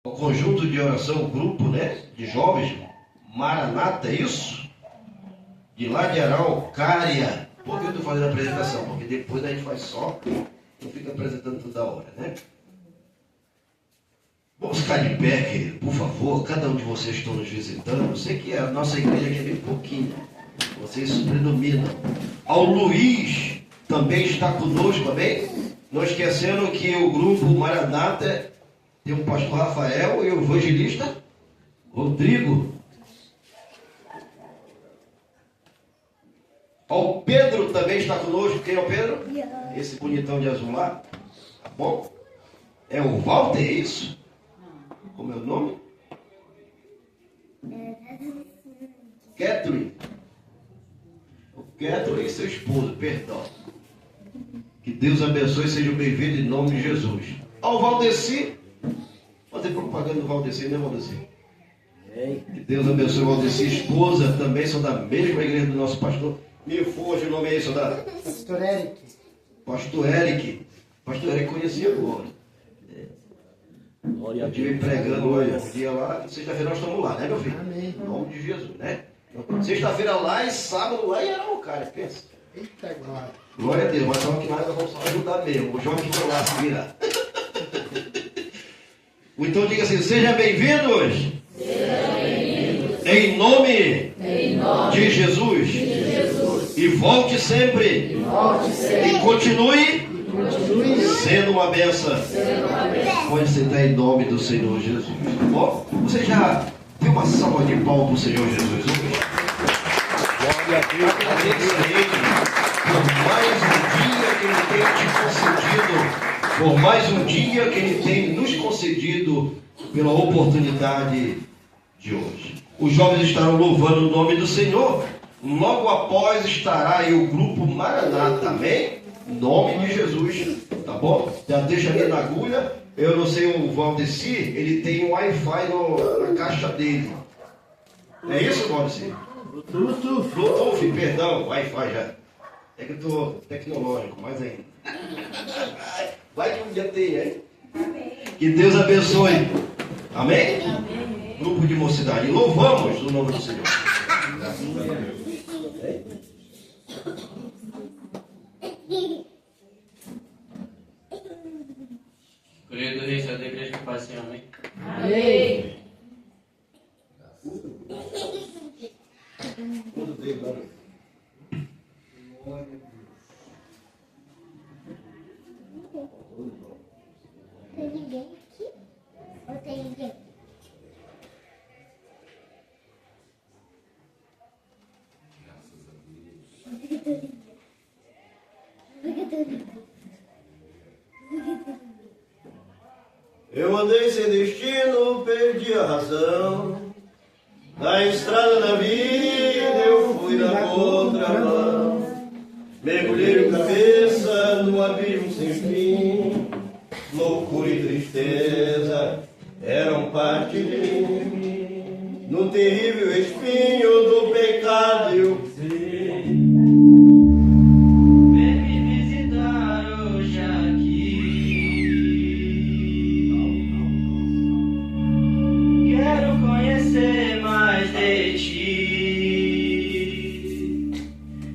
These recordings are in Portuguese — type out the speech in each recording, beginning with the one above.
O conjunto de oração, o grupo, né, de jovens, Maranata, é isso? De lá de Araucária. Por que eu estou fazendo a apresentação? Porque depois a gente faz só, não fica apresentando toda hora, né? Vamos ficar de pé, querido, por favor. Cada um de vocês estão nos visitando. Eu sei que a nossa igreja aqui é bem pouquinho. Vocês predominam. Ao Luiz também está conosco, amém? Não esquecendo que o grupo Maranata tem o pastor Rafael e o evangelista Rodrigo. Ao Pedro também está conosco. Quem é o Pedro? Esse bonitão de azul lá. Tá bom? É o Walter, é isso? Como é o nome? Catherine. O Catherine e seu esposo, perdão. Que Deus abençoe e sejam bem-vindos em nome de Jesus. Ao Valdeci. Fazer propaganda do Valdeci, né, Valdeci? Que Deus abençoe o Valdeci. Esposa também são da mesma igreja do nosso pastor. Me foge o nome aí, soldado. Pastor Eric. Pastor Eric. Pastor Eric conhecia agora. Eu estive pregando hoje, um dia lá, sexta-feira nós estamos lá, né, meu filho? Amém. Em nome de Jesus, né? Sexta-feira lá e sábado lá em Araucária, pensa. Eita glória. Glória a Deus, mas só que nós vamos só ajudar mesmo. O jovem foi lá se virar. Então diga assim, sejam bem-vindos. Em nome de Jesus. E volte sempre. E continue sendo uma benção. Pode sentar em nome do Senhor Jesus. Tá bom? Você já deu uma salva de palmas para o Senhor Jesus hoje? Glória a Deus. Agradeça a Ele por mais um dia que Ele tem nos concedido pela oportunidade de hoje. Os jovens estarão louvando o nome do Senhor. Logo após estará aí o grupo Maranata, amém? Em nome de Jesus, tá bom? Já deixa ali na agulha. Eu não sei, o Valdeci, ele tem um Wi-Fi na caixa dele. É isso, Valdeci? Bluetooth, perdão, Wi-Fi já. É que eu tô tecnológico, mais ainda. Vai que um dia tem, hein? Que Deus abençoe. Amém? Grupo de mocidade. Louvamos o nome do Senhor. Querido Rei, da igreja que paz, Senhor, amém? Amém. Tem ninguém aqui? Ou tem ninguém? Eu andei sem destino, perdi a razão. Na estrada da vida eu fui na contramão. Mergulhei de cabeça no abismo sem fim. Loucura e tristeza eram parte de mim. No terrível espinho do pecado eu vi. Vem me visitar hoje aqui. Quero conhecer mais de ti.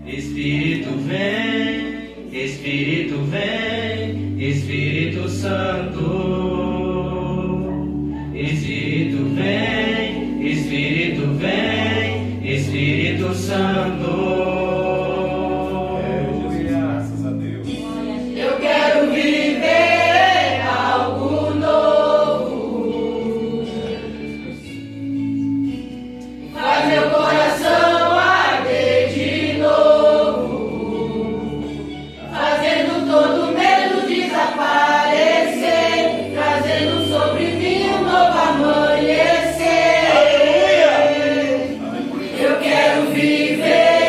Espírito vem, Espírito vem, Espírito Santo. Espírito vem, Espírito vem, Espírito Santo. Graças a Deus. Eu quero viver algo novo. Faz meu coração arder de novo. Fazendo todo medo desaparecer. Trazendo sobre mim um novo amanhecer. Eu quero viver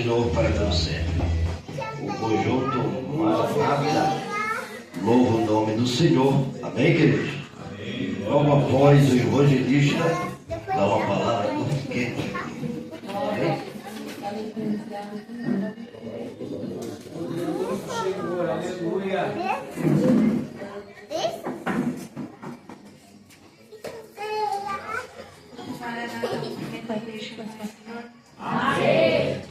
Senhor para todo sempre. O conjunto Maranata louva o nome do Senhor. Amém, queridos? Logo após o evangelista dá uma palavra muito quente. Amém? Chegou, aleluia. Amém.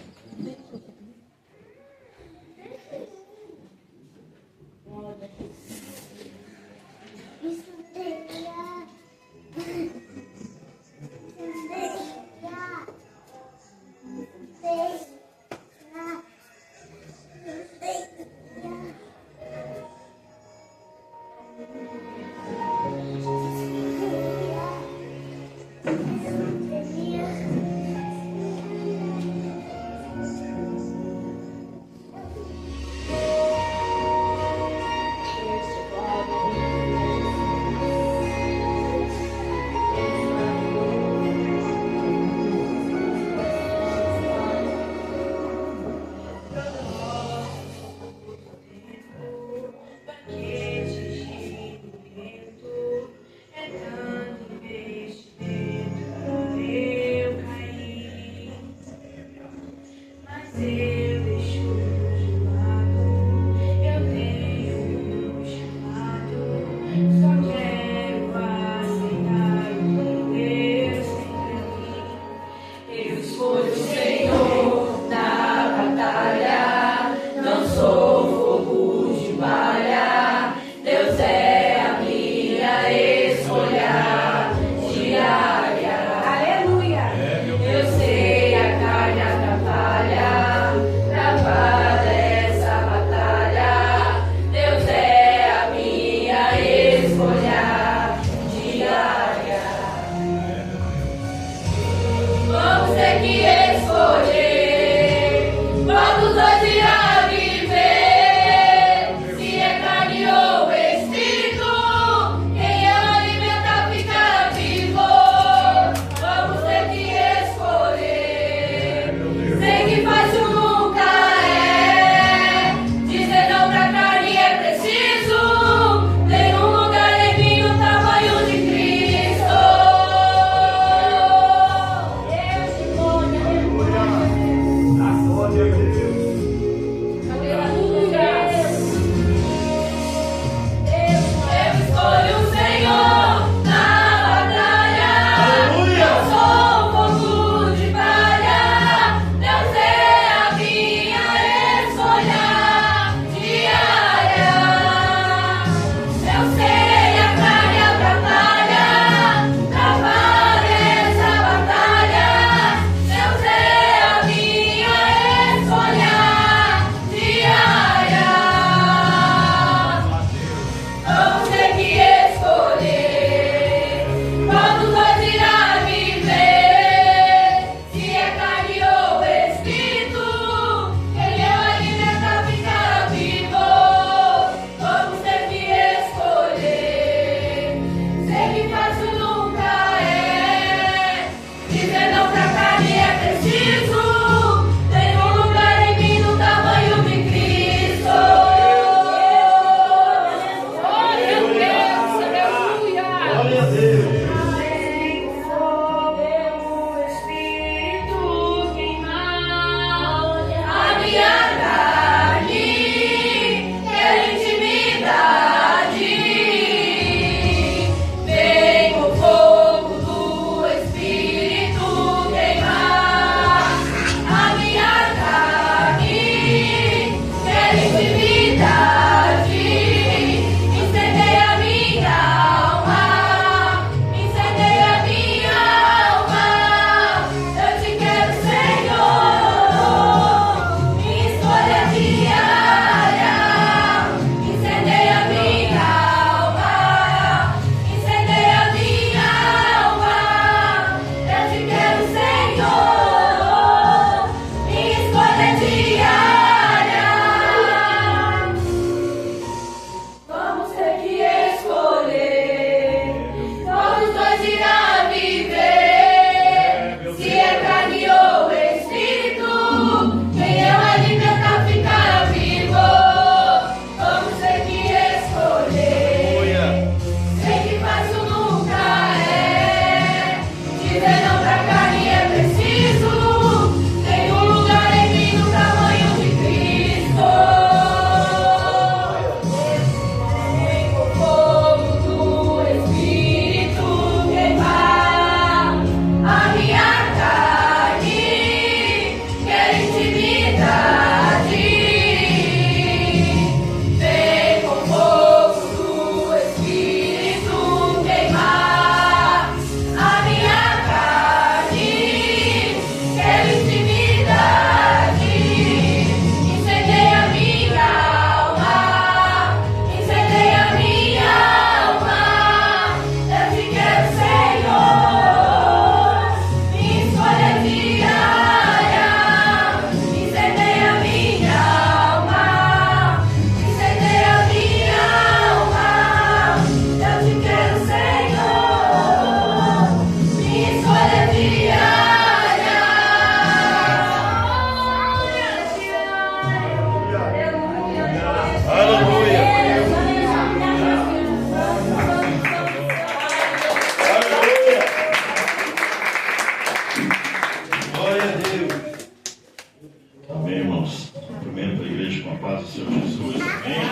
com a paz do Senhor Jesus. Amém?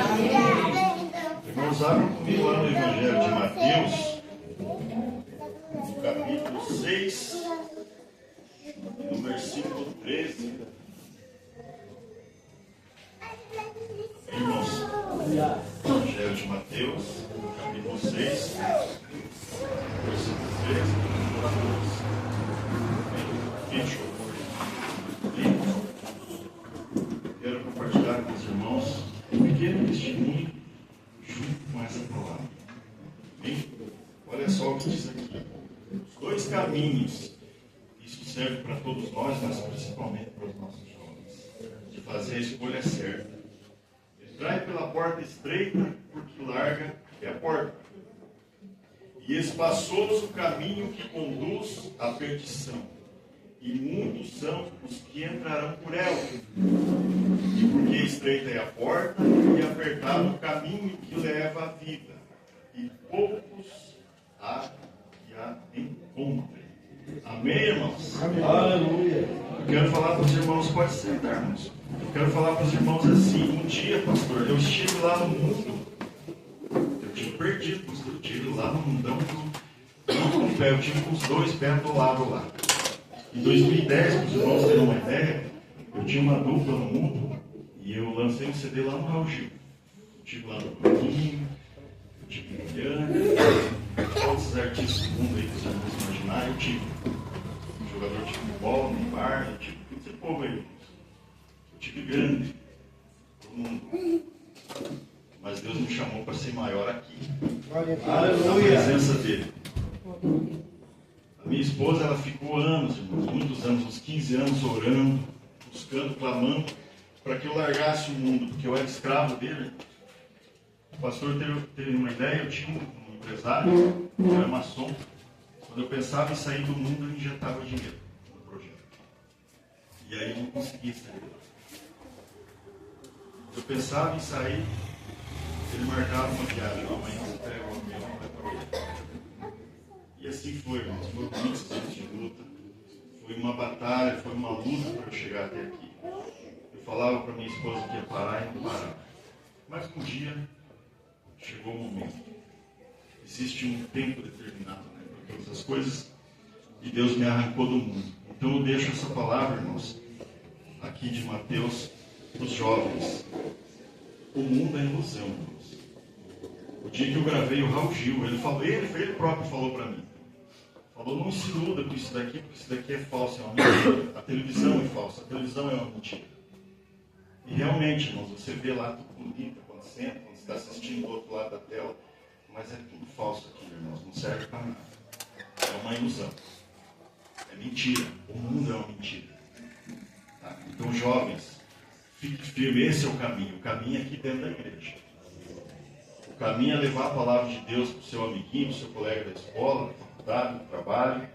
Irmãos, abram comigo lá no Evangelho de Mateus, no capítulo 6, no versículo 13. Irmãos, Evangelho de Mateus, capítulo 6, versículo 13 e 14. Fechou. Quero compartilhar com os irmãos um pequeno testemunho junto com essa palavra. Bem, olha só o que diz aqui. Os dois caminhos, isso serve para todos nós, mas principalmente para os nossos jovens, de fazer a escolha certa. Entrai pela porta estreita, porque larga é a porta. E espaçoso o caminho que conduz à perdição. E muitos são os que entrarão por ela. E porque estreita é a porta, e apertado o caminho que leva à vida. E poucos há que a encontrem. Amém, irmãos? Amém. Aleluia. Eu quero falar para os irmãos, pode sentar, irmãos. Eu quero falar para os irmãos assim, um dia, pastor, eu estive lá no mundo. Eu tive perdido, pastor. Eu estive lá no mundão, eu tive com os dois pés do lado lá. Em 2010, para os irmãos terem uma ideia, eu tinha uma dupla no mundo e eu lancei um CD lá no Raul Gil. Eu estive lá no Bruninho, eu tive no Eliane, todos os artistas do mundo aí que os irmãos imaginarem, eu tive. Jogador de futebol, Neymar, eu tive todo esse povo aí. Eu tive grande, todo mundo. Mas Deus me chamou para ser maior aqui. Na presença dele. A minha esposa, ela ficou anos, irmãos, muitos anos, uns 15 anos orando, buscando, clamando, para que eu largasse o mundo, porque eu era escravo dele. O pastor teve uma ideia, eu tinha um empresário, eu era maçom. Quando eu pensava em sair do mundo, ele injetava dinheiro no projeto. E aí eu não conseguia sair. Quando eu pensava em sair, ele marcava uma viagem, amanhã você pega o avião, vai para o e assim foi, irmãos. Foi muitos anos de luta. Foi uma batalha, foi uma luta para eu chegar até aqui. Eu falava para minha esposa que ia parar e não parava. Mas um dia chegou o momento. Existe um tempo determinado, né, para todas as coisas. E Deus me arrancou do mundo. Então eu deixo essa palavra, irmãos, aqui de Mateus para os jovens. O mundo é ilusão, irmãos. O dia que eu gravei o Raul Gil, ele próprio falou para mim. Falou, não se iluda com isso daqui, porque isso daqui é falso, é uma mentira. A televisão é falsa, a televisão é uma mentira. E realmente, irmãos, você vê lá tudo bonito acontecendo, quando você está assistindo do outro lado da tela, mas é tudo falso aqui, irmãos, não serve para nada. É uma ilusão. É mentira. O mundo é uma mentira. Tá? Então, jovens, fique firme, esse é o caminho. O caminho é aqui dentro da igreja. O caminho é levar a palavra de Deus para o seu amiguinho, para o seu colega da escola, da faculdade, do trabalho.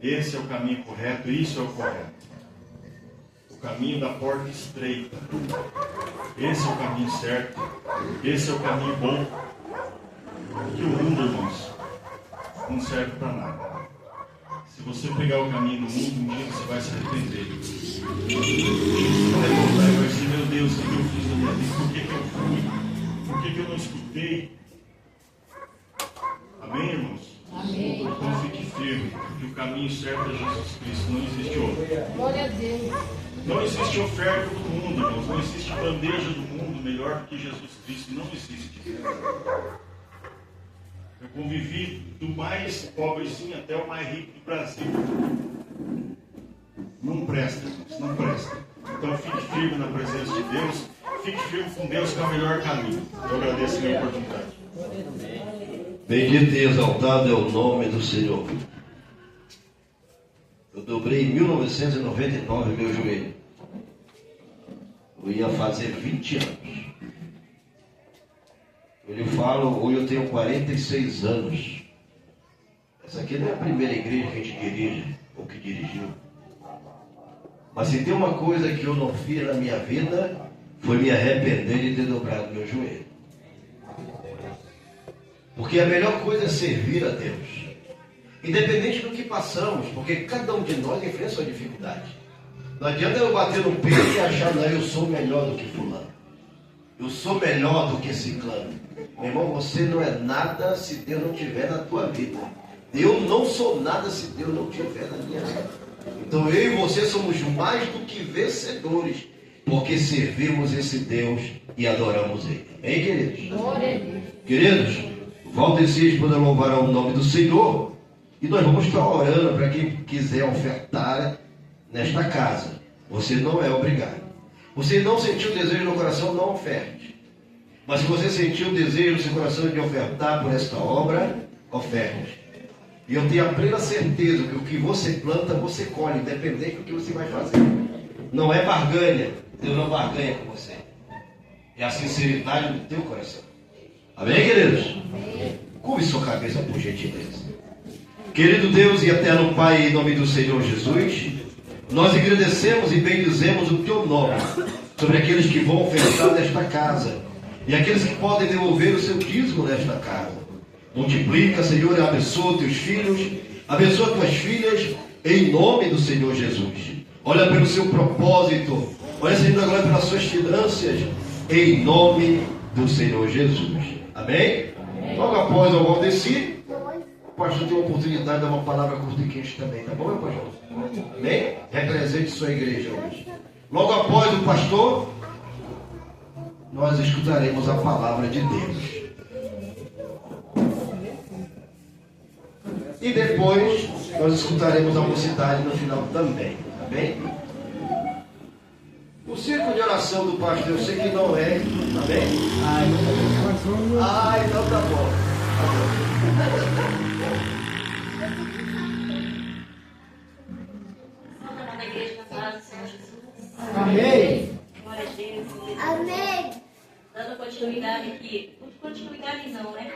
Esse é o caminho correto, isso é o correto. O caminho da porta estreita. Esse é o caminho certo. Esse é o caminho bom. Que o mundo, irmãos, não serve para nada. Se você pegar o caminho do mundo, um dia você vai se arrepender. Você vai voltar e vai dizer, meu Deus, o que eu fiz na minha vida? Por que eu fui? Por que eu não escutei? Amém, irmãos? Amém. Então fique firme, que o caminho certo é Jesus Cristo, não existe outro. Glória a Deus. Não existe oferta do mundo, irmãos, não existe bandeja do mundo melhor do que Jesus Cristo, não existe. Eu convivi do mais pobrezinho até o mais rico do Brasil. Não presta, irmãos, não presta. Então fique firme na presença de Deus, fique firme com Deus, que é o melhor caminho. Eu agradeço a minha oportunidade. Bendito e exaltado é o nome do Senhor. Eu dobrei em 1999 meu joelho. Eu ia fazer 20 anos. Eu lhe falo, hoje eu tenho 46 anos. Essa aqui não é a primeira igreja que a gente dirige, ou que dirigiu. Mas se tem uma coisa que eu não fiz na minha vida, foi me arrepender de ter dobrado meu joelho. Porque a melhor coisa é servir a Deus. Independente do que passamos, porque cada um de nós enfrenta sua dificuldade. Não adianta eu bater no peito e achar, não, eu sou melhor do que fulano. Eu sou melhor do que ciclano. Meu irmão, você não é nada se Deus não tiver na tua vida. Eu não sou nada se Deus não tiver na minha vida. Então eu e você somos mais do que vencedores, porque servimos esse Deus e adoramos Ele. Amém, queridos? Queridos, Valdeci poder louvar o nome do Senhor. E nós vamos estar orando para quem quiser ofertar nesta casa. Você não é obrigado. Você não sentiu desejo no coração, não oferte. Mas se você sentiu desejo no seu coração de ofertar por esta obra, oferte. E eu tenho a plena certeza que o que você planta, você colhe, independente do que você vai fazer. Não é barganha. Deus não barganha com você. É a sinceridade do teu coração. Amém, queridos? Curve sua cabeça, por gentileza. Querido Deus e eterno Pai, em nome do Senhor Jesus, nós agradecemos e bendizemos o teu nome sobre aqueles que vão ofertar nesta casa e aqueles que podem devolver o seu dízimo nesta casa. Multiplica, Senhor, e abençoa teus filhos, abençoa tuas filhas, em nome do Senhor Jesus. Olha pelo seu propósito, olha, Senhor, agora pelas suas finanças, em nome do Senhor Jesus. Amém? Logo após o Valdeci, o pastor tem a oportunidade de dar uma palavra curta e quente também, tá bom, meu pastor? Amém? Represente sua igreja hoje. Logo após o pastor, nós escutaremos a palavra de Deus. E depois, nós escutaremos a mocidade no final também, tá bem? O círculo de oração do pastor, eu sei que não é, tá bem? Ah, então tá bom. Da igreja na paz do Senhor Jesus. Amém. Glória a Deus. Amém. Dando continuidade aqui. Continuidade não, né?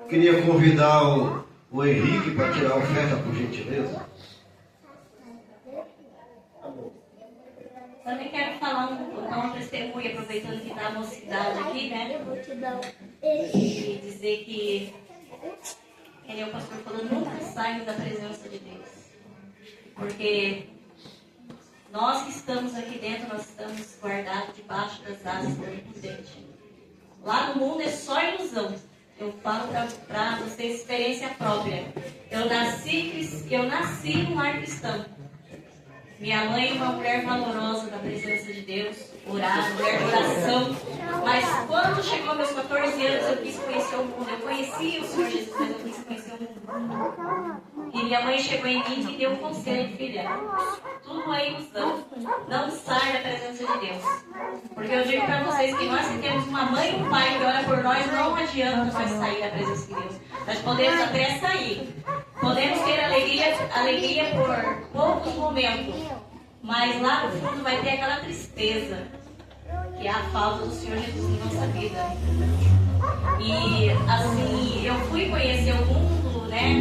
Queria convidar o Henrique para tirar a oferta, por gentileza. Também quero falar dar uma testemunha, aproveitando que está a mocidade aqui, né? E dizer que o pastor falou, nunca saímos da presença de Deus. Porque nós que estamos aqui dentro, nós estamos guardados debaixo das asas do Onipotente. Lá no mundo é só ilusão. Eu falo para vocês experiência própria. Eu nasci num lar cristão. Minha mãe é uma mulher valorosa da presença de Deus, orada, mulher de oração. Mas quando chegou meus 14 anos, eu quis conhecer o mundo. Eu conheci o Senhor Jesus, mas eu quis conhecer o mundo. E minha mãe chegou em mim e me deu um conselho, filha. Tudo é ilusão. Não sai da presença de Deus. Porque eu digo para vocês que nós que temos uma mãe e um pai que ora por nós, não adianta nós sair da presença de Deus. Nós podemos até sair. Podemos ter alegria por poucos momentos. Mas lá no fundo vai ter aquela tristeza, que é a falta do Senhor Jesus em nossa vida. E assim, eu fui conhecer o mundo, né?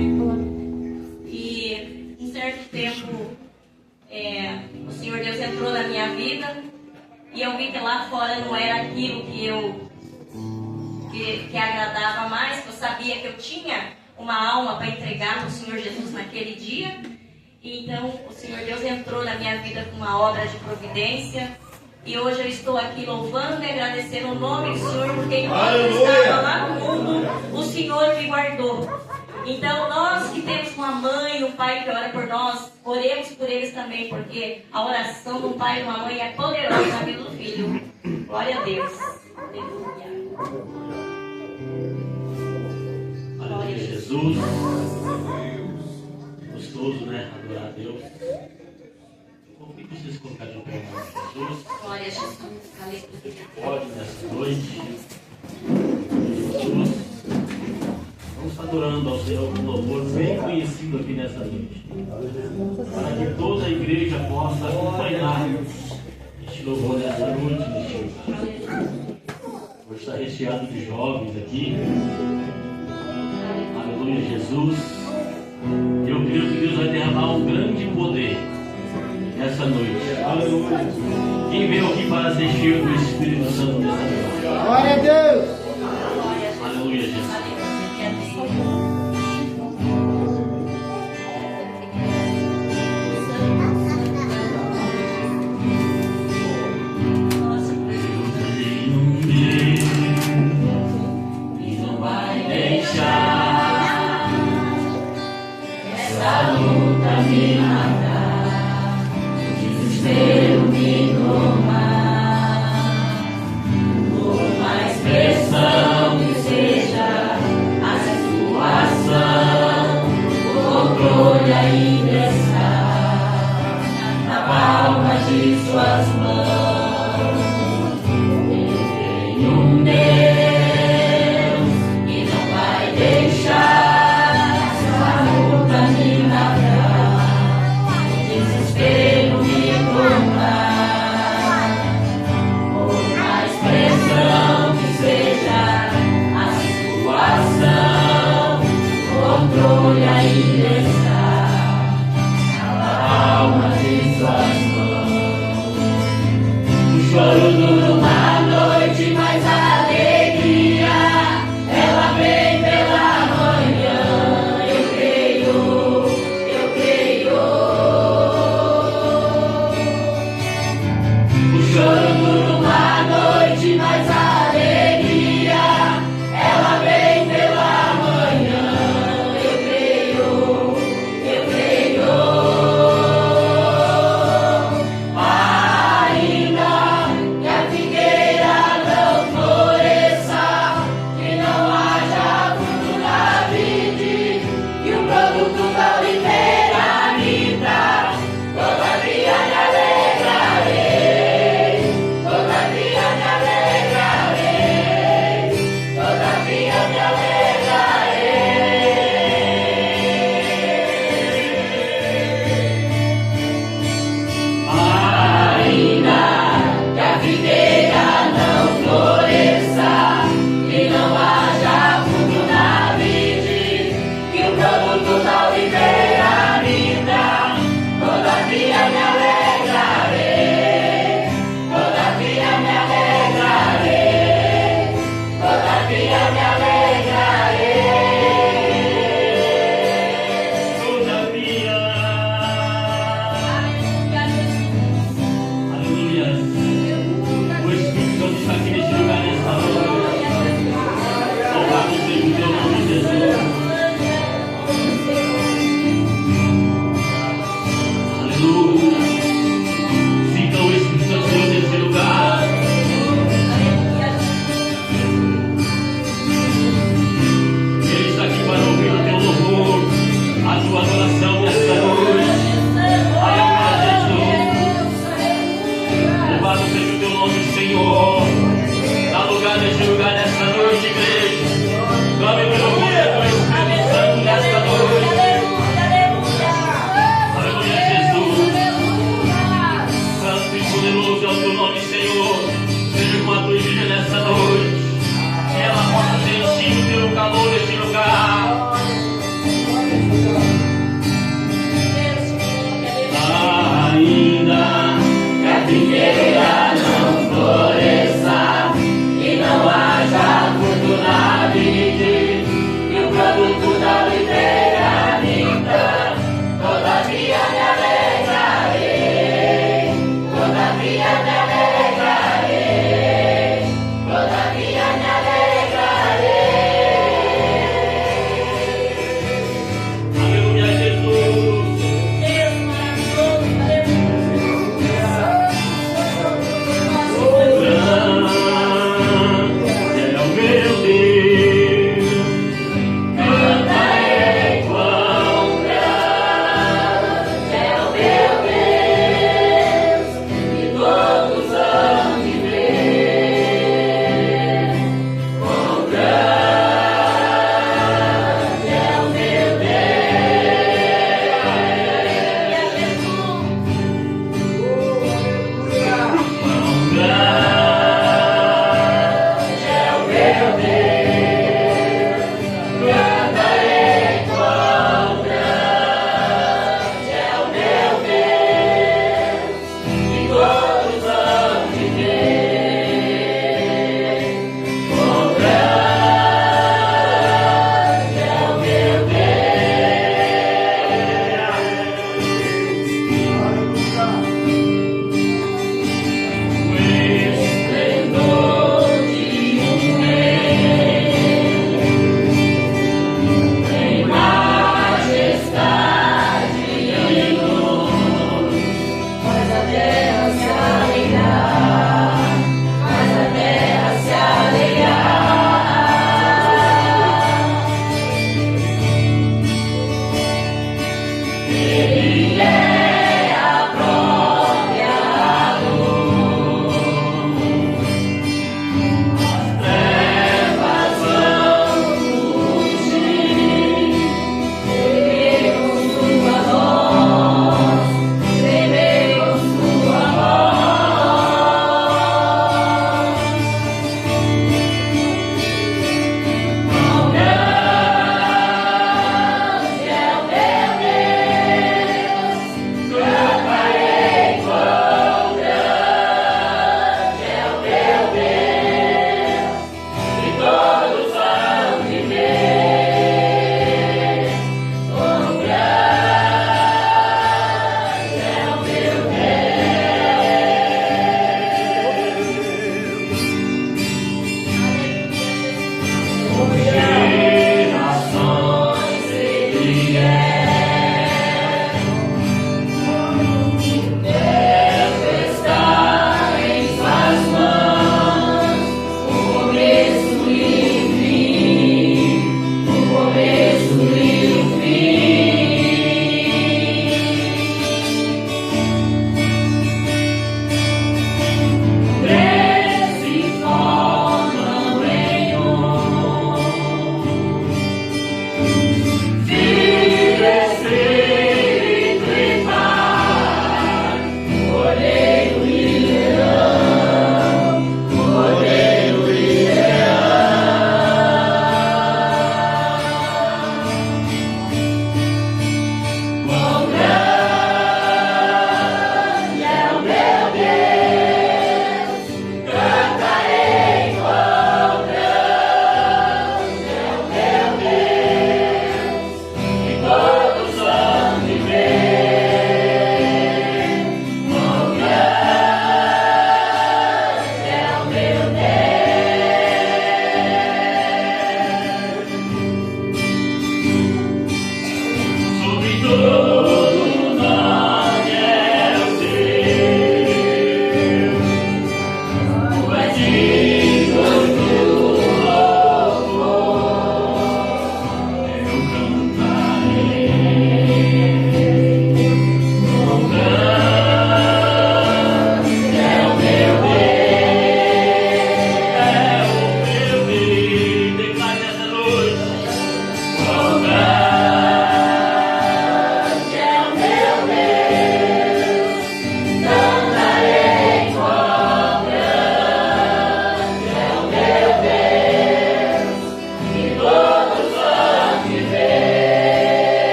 E um certo tempo o Senhor Deus entrou na minha vida e eu vi que lá fora não era aquilo que agradava mais, que eu sabia que eu tinha uma alma para entregar para o Senhor Jesus naquele dia. Então o Senhor Deus entrou na minha vida com uma obra de providência. E hoje eu estou aqui louvando e agradecendo o nome do Senhor, porque enquanto eu estava lá no mundo, o Senhor me guardou. Então nós que temos uma mãe e um pai que ora por nós, oremos por eles também, porque a oração do pai e de uma mãe é poderosa na vida do filho. Glória a Deus. Aleluia. Glória a Jesus. Gostoso, né? Adorar a Deus. Como que vocês colocarem de pé em nome de Jesus? Glória a Jesus. Aleluia. Pode nessa noite. Jesus. Vamos adorando ao Senhor com louvor bem conhecido aqui nessa noite. Para que toda a igreja possa acompanhar este louvor nessa noite, meu Deus. Hoje está recheado de jovens aqui. Aleluia, Jesus. Eu creio que Deus vai derramar um grande poder nessa noite. Aleluia. Quem veio aqui para ser cheio do Espírito Santo nessa noite? Glória a Deus. Aleluia, Jesus.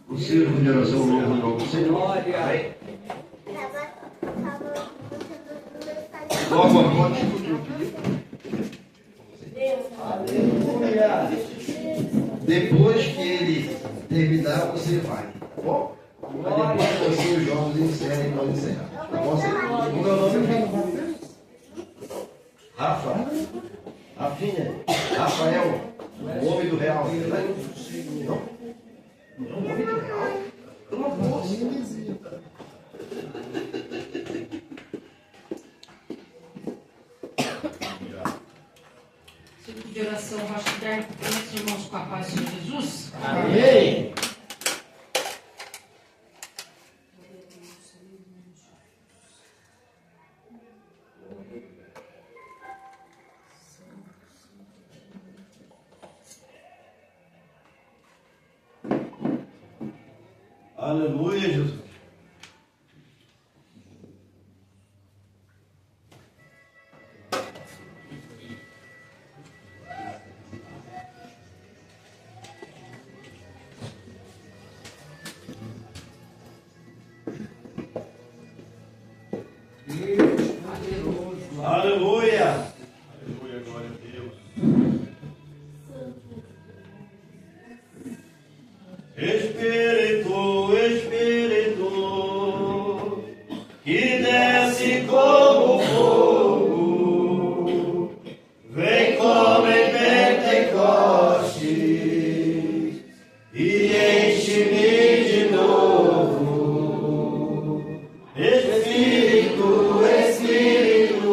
O círculo de oração louva o nome do Senhor. Amém? Logo após depois que ele terminar, você vai. Tá bom? Mas depois que você os jovens encerrem, pode encerrar. Tá bom? O meu nome é Rafa. Rafinha. Rafael. O homem do real. Não? Não, o homem do real? Eu não vou. Círculo de oração Rocha Terra, meus irmãos, com a paz do Senhor Jesus. Amém. Aleluia, Jesus. Aleluia. Aleluia, glória a Deus. Espírito, Espírito, que desce como fogo, vem como em Pentecostes e enche-me de novo. Espírito, Espírito,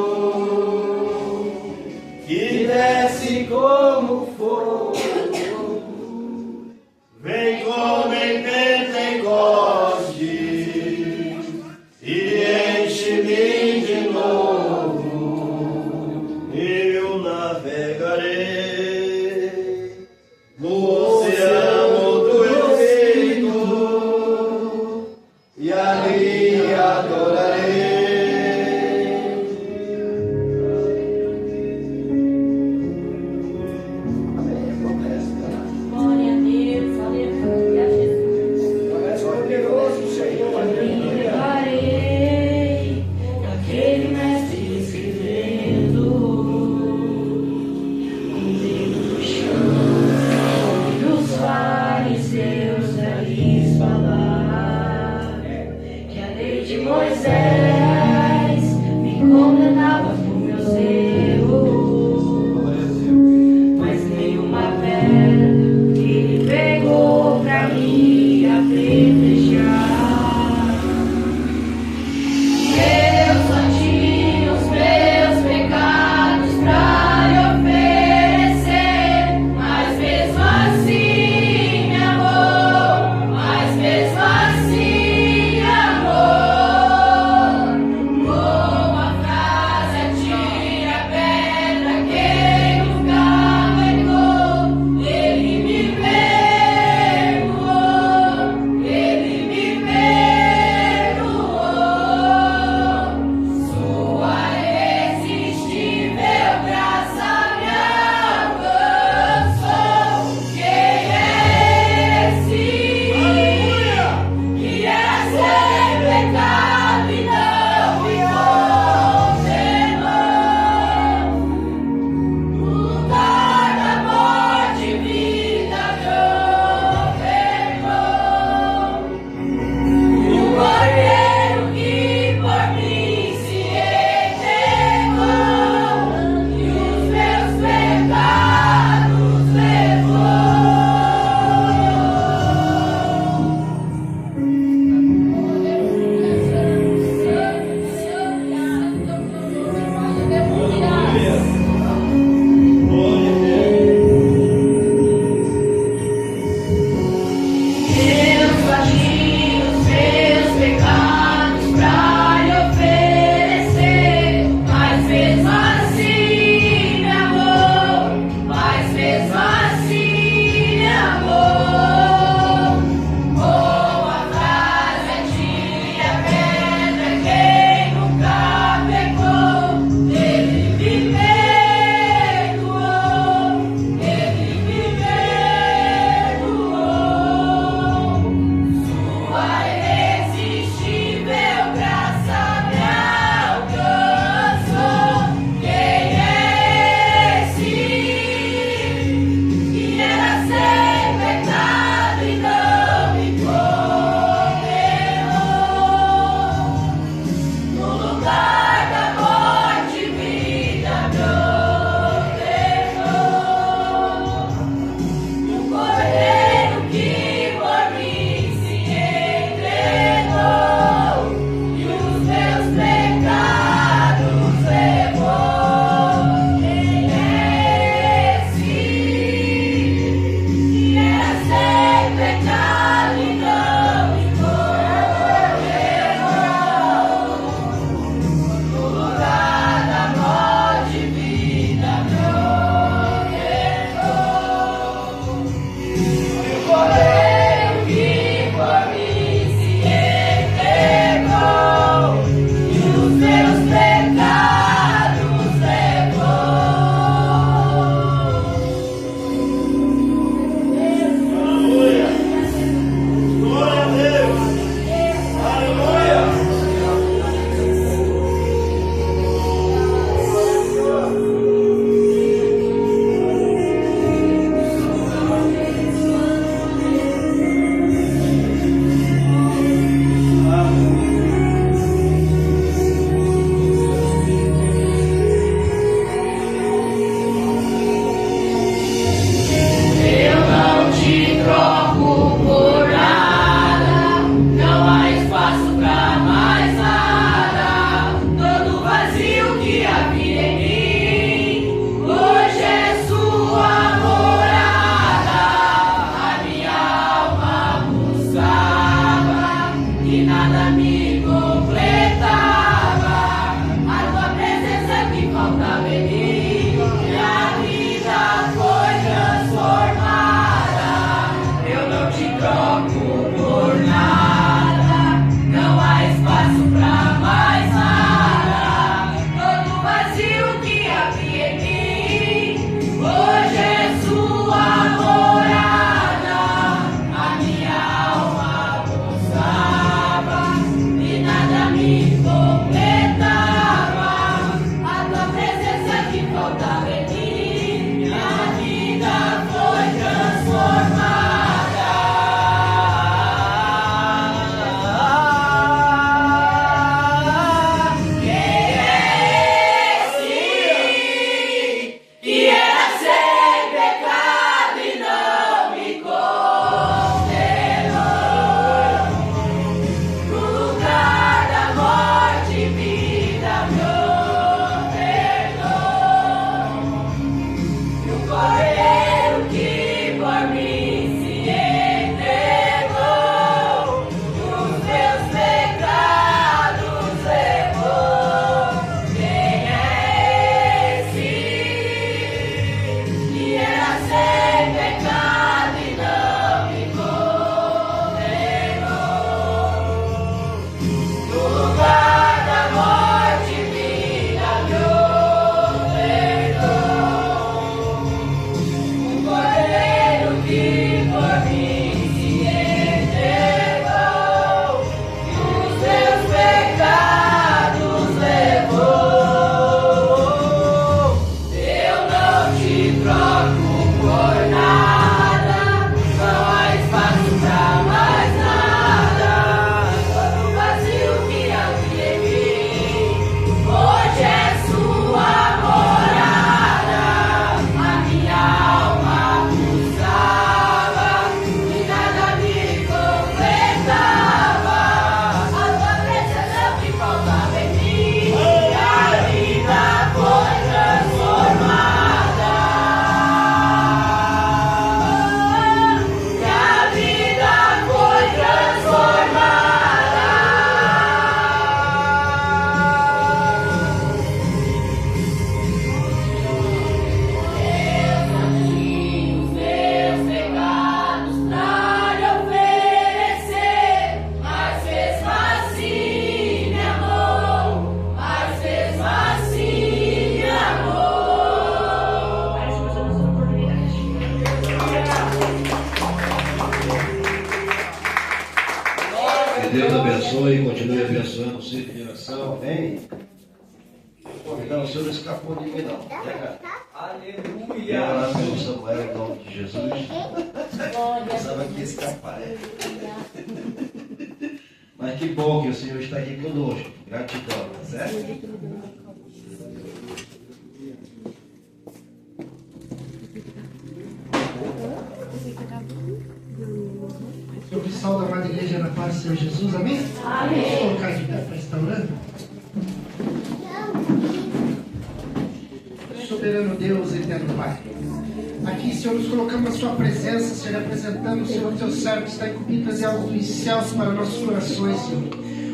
que havia em mim, hoje é sua morada. A minha alma buscava e nada me completava. A tua presença que faltava em mim, minha vida foi transformada. Eu não te troco por nada, não há espaço pra mais nada. Todo vazio que havia em mim, hoje é sua morada. A minha alma buscava e nada me completava. A tua presença que faltava em mim, minha vida foi transformada. Quem é esse que era sem pecado e não me condenou? No lugar da morte, vida me ofertou. E o cordeiro que por mim se entregou, os meus pecados levou. Quem é esse que era sem pecado e não me condenou? No lugar da morte, vida me ofertou. O cordeiro que por mim se entregou, e os meus pecados levou. Eu não te troco por nada, não há espaço pra mais nada. Todo vazio que havia em mim, hoje é sua morada. A minha alma buscava e nada me completava. A tua presença que faltava em mim, a vida foi transformada. Minha vida foi transformada. Eu não tinha os meus pecados pra lhe oferecer, mas mesmo assim me amou, mas mesmo assim me amou. Parece que você não sua oportunidade. Que Deus abençoe e continue abençoando o ciclo de oração. Amém? Não, o senhor não escapou de mim, não. Aleluia! Orar pelo Samuel em nome de Jesus. Pensava que ia escapar. Mas que bom que o Senhor está aqui conosco. Gratidão, tá certo? Eu que salve a amada igreja na paz do Senhor Jesus, amém? Amém. Vamos colocar de pé para estar orando. Soberano Deus, eterno Pai. Aqui, Senhor, nos colocamos na Sua presença, Senhor, apresentando, Senhor, o Teu servo que está incumbido trazer algo dos céus para nossos corações, Senhor.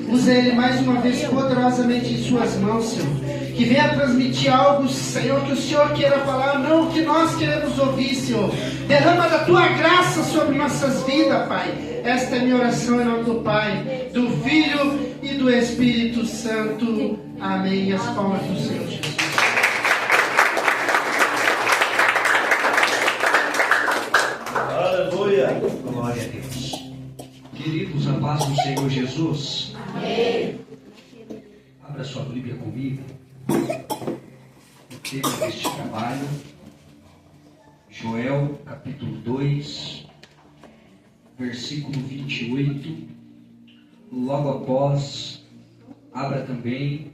Usa ele mais uma vez poderosamente em Suas mãos, Senhor. Que venha transmitir algo, Senhor, que o Senhor queira falar, não o que nós queremos ouvir, Senhor. Derrama da Tua graça sobre nossas vidas, Pai. Esta é minha oração em nome do Pai, do Filho e do Espírito Santo. Amém. E as palmas do Senhor Jesus. Aleluia! Glória a Deus. Queridos, a paz do Senhor Jesus. Amém. Abra sua Bíblia comigo. O tema deste trabalho, Joel, capítulo 2, versículo 28. Logo após, abra também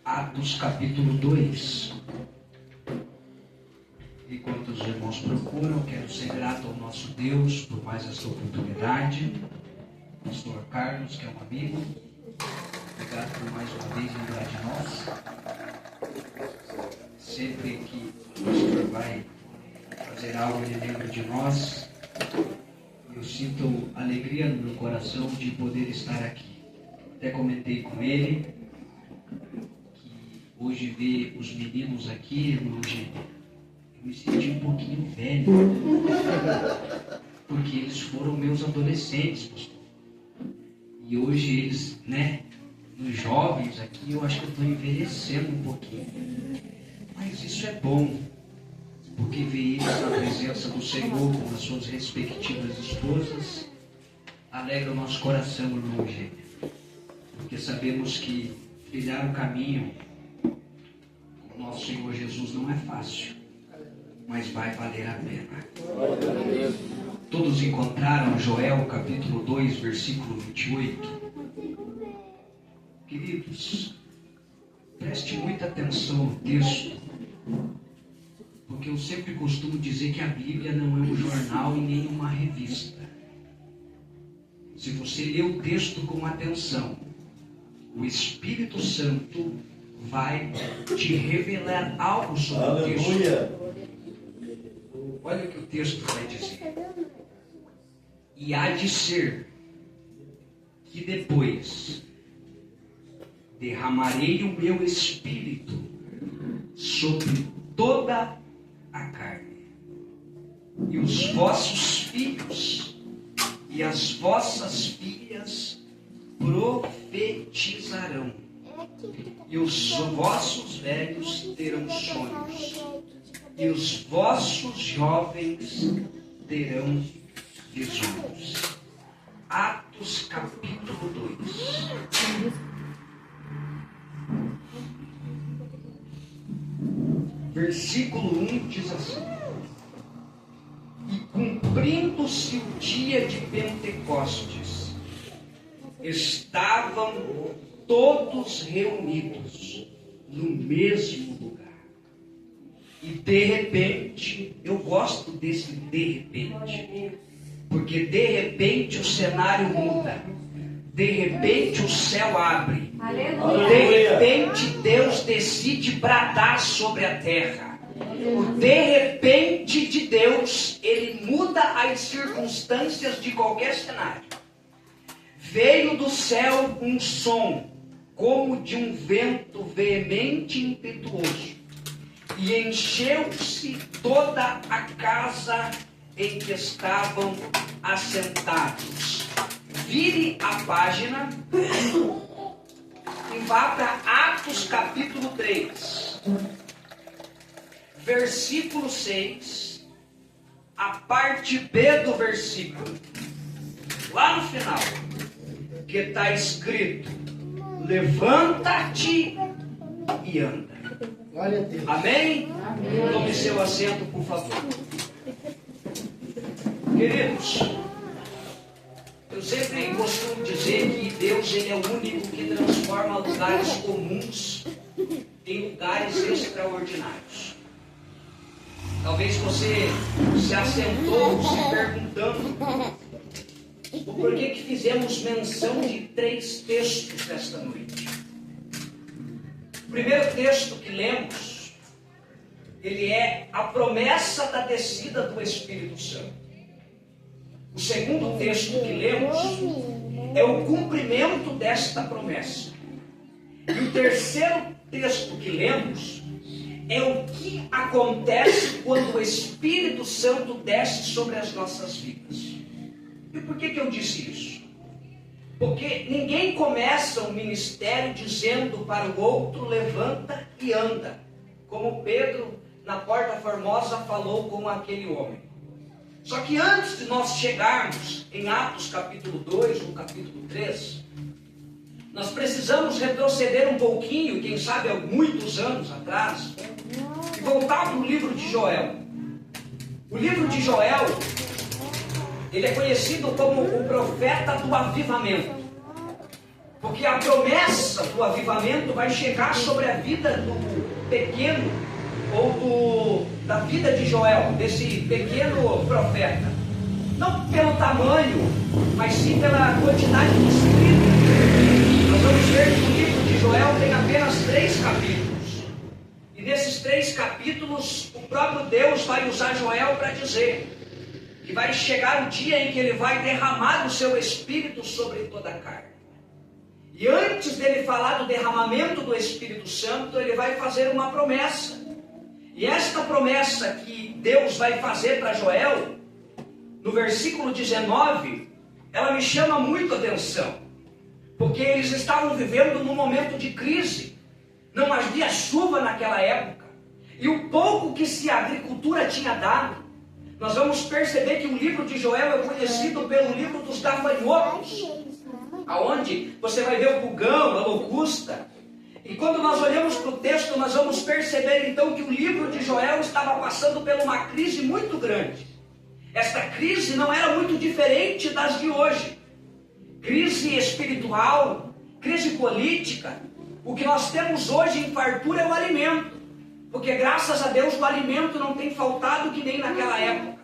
Atos, capítulo 2. Enquanto os irmãos procuram, quero ser grato ao nosso Deus por mais esta oportunidade. Pastor Carlos, que é um amigo, obrigado por mais uma vez lembrar de nós. sempre que o pastor vai fazer algo, ele lembra de nós. Eu sinto alegria no meu coração de poder estar aqui. Até comentei com ele que hoje ver os meninos aqui, irmão Gênio, eu me senti um pouquinho velho, porque eles foram meus adolescentes, pastor. E hoje eles, nos jovens aqui, eu acho que eu estou envelhecendo um pouquinho. Mas isso é bom, porque ver eles na presença do Senhor com as suas respectivas esposas alegra o nosso coração, irmão Gênio. Porque sabemos que trilhar o caminho com o nosso Senhor Jesus não é fácil, mas vai valer a pena. Todos encontraram Joel capítulo 2, versículo 28. Queridos, preste muita atenção no texto, porque eu sempre costumo dizer que a Bíblia não é um jornal e nem uma revista. Se você ler o texto com atenção, o Espírito Santo vai te revelar algo sobre o texto. Olha o que o texto vai dizer. E há de ser que depois derramarei o meu Espírito sobre toda a carne. E os vossos filhos e as vossas filhas profetizarão. E os vossos velhos terão sonhos. E os vossos jovens terão visões. Atos capítulo 2. Versículo 1 diz assim: E cumprindo-se o dia de Pentecostes, estavam todos reunidos no mesmo lugar. E de repente, eu gosto desse de repente, porque de repente o cenário muda. De repente o céu abre. Aleluia. De repente Deus decide bradar sobre a terra. O de repente de Deus, ele muda as circunstâncias de qualquer cenário. Veio do céu um som, como de um vento veemente e impetuoso, e encheu-se toda a casa em que estavam assentados. Vire a página e vá para Atos capítulo 3, versículo 6, a parte B do versículo, lá no final, que está escrito: levanta-te e anda. Glória a Deus. Amém? Amém. Tome seu assento, por favor. Queridos, eu sempre costumo dizer que Deus, ele é o único que transforma lugares comuns em lugares extraordinários. Talvez você se assentou se perguntando o porquê que fizemos menção de 3 textos nesta noite. O primeiro texto que lemos, ele é a promessa da descida do Espírito Santo. O segundo texto que lemos é o cumprimento desta promessa. E o terceiro texto que lemos é o que acontece quando o Espírito Santo desce sobre as nossas vidas. E por que eu disse isso? Porque ninguém começa um ministério dizendo para o outro: levanta e anda, como Pedro na Porta Formosa falou com aquele homem. Só que antes de nós chegarmos em Atos capítulo 2 ou capítulo 3, nós precisamos retroceder um pouquinho, quem sabe há muitos anos atrás, e voltar para o livro de Joel. O livro de Joel, ele é conhecido como o profeta do avivamento, porque a promessa do avivamento vai chegar sobre a vida do pequeno, ou da vida de Joel, desse pequeno profeta. Não pelo tamanho, mas sim pela quantidade de escritos. Nós vamos ver que o livro de Joel tem apenas 3 capítulos. E nesses 3 capítulos, o próprio Deus vai usar Joel para dizer que vai chegar o dia em que ele vai derramar o seu Espírito sobre toda a carne. E antes dele falar do derramamento do Espírito Santo, ele vai fazer uma promessa. E esta promessa que Deus vai fazer para Joel, no versículo 19, ela me chama muito a atenção. Porque eles estavam vivendo num momento de crise. Não havia chuva naquela época. E o pouco que se a agricultura tinha dado, nós vamos perceber que o livro de Joel é conhecido pelo livro dos gafanhotos, aonde você vai ver o pulgão, a locusta. E quando nós olhamos para o texto, nós vamos perceber então que o livro de Joel estava passando por uma crise muito grande. Esta crise não era muito diferente das de hoje. Crise espiritual, crise política. O que nós temos hoje em fartura é o alimento. Porque graças a Deus o alimento não tem faltado que nem naquela época.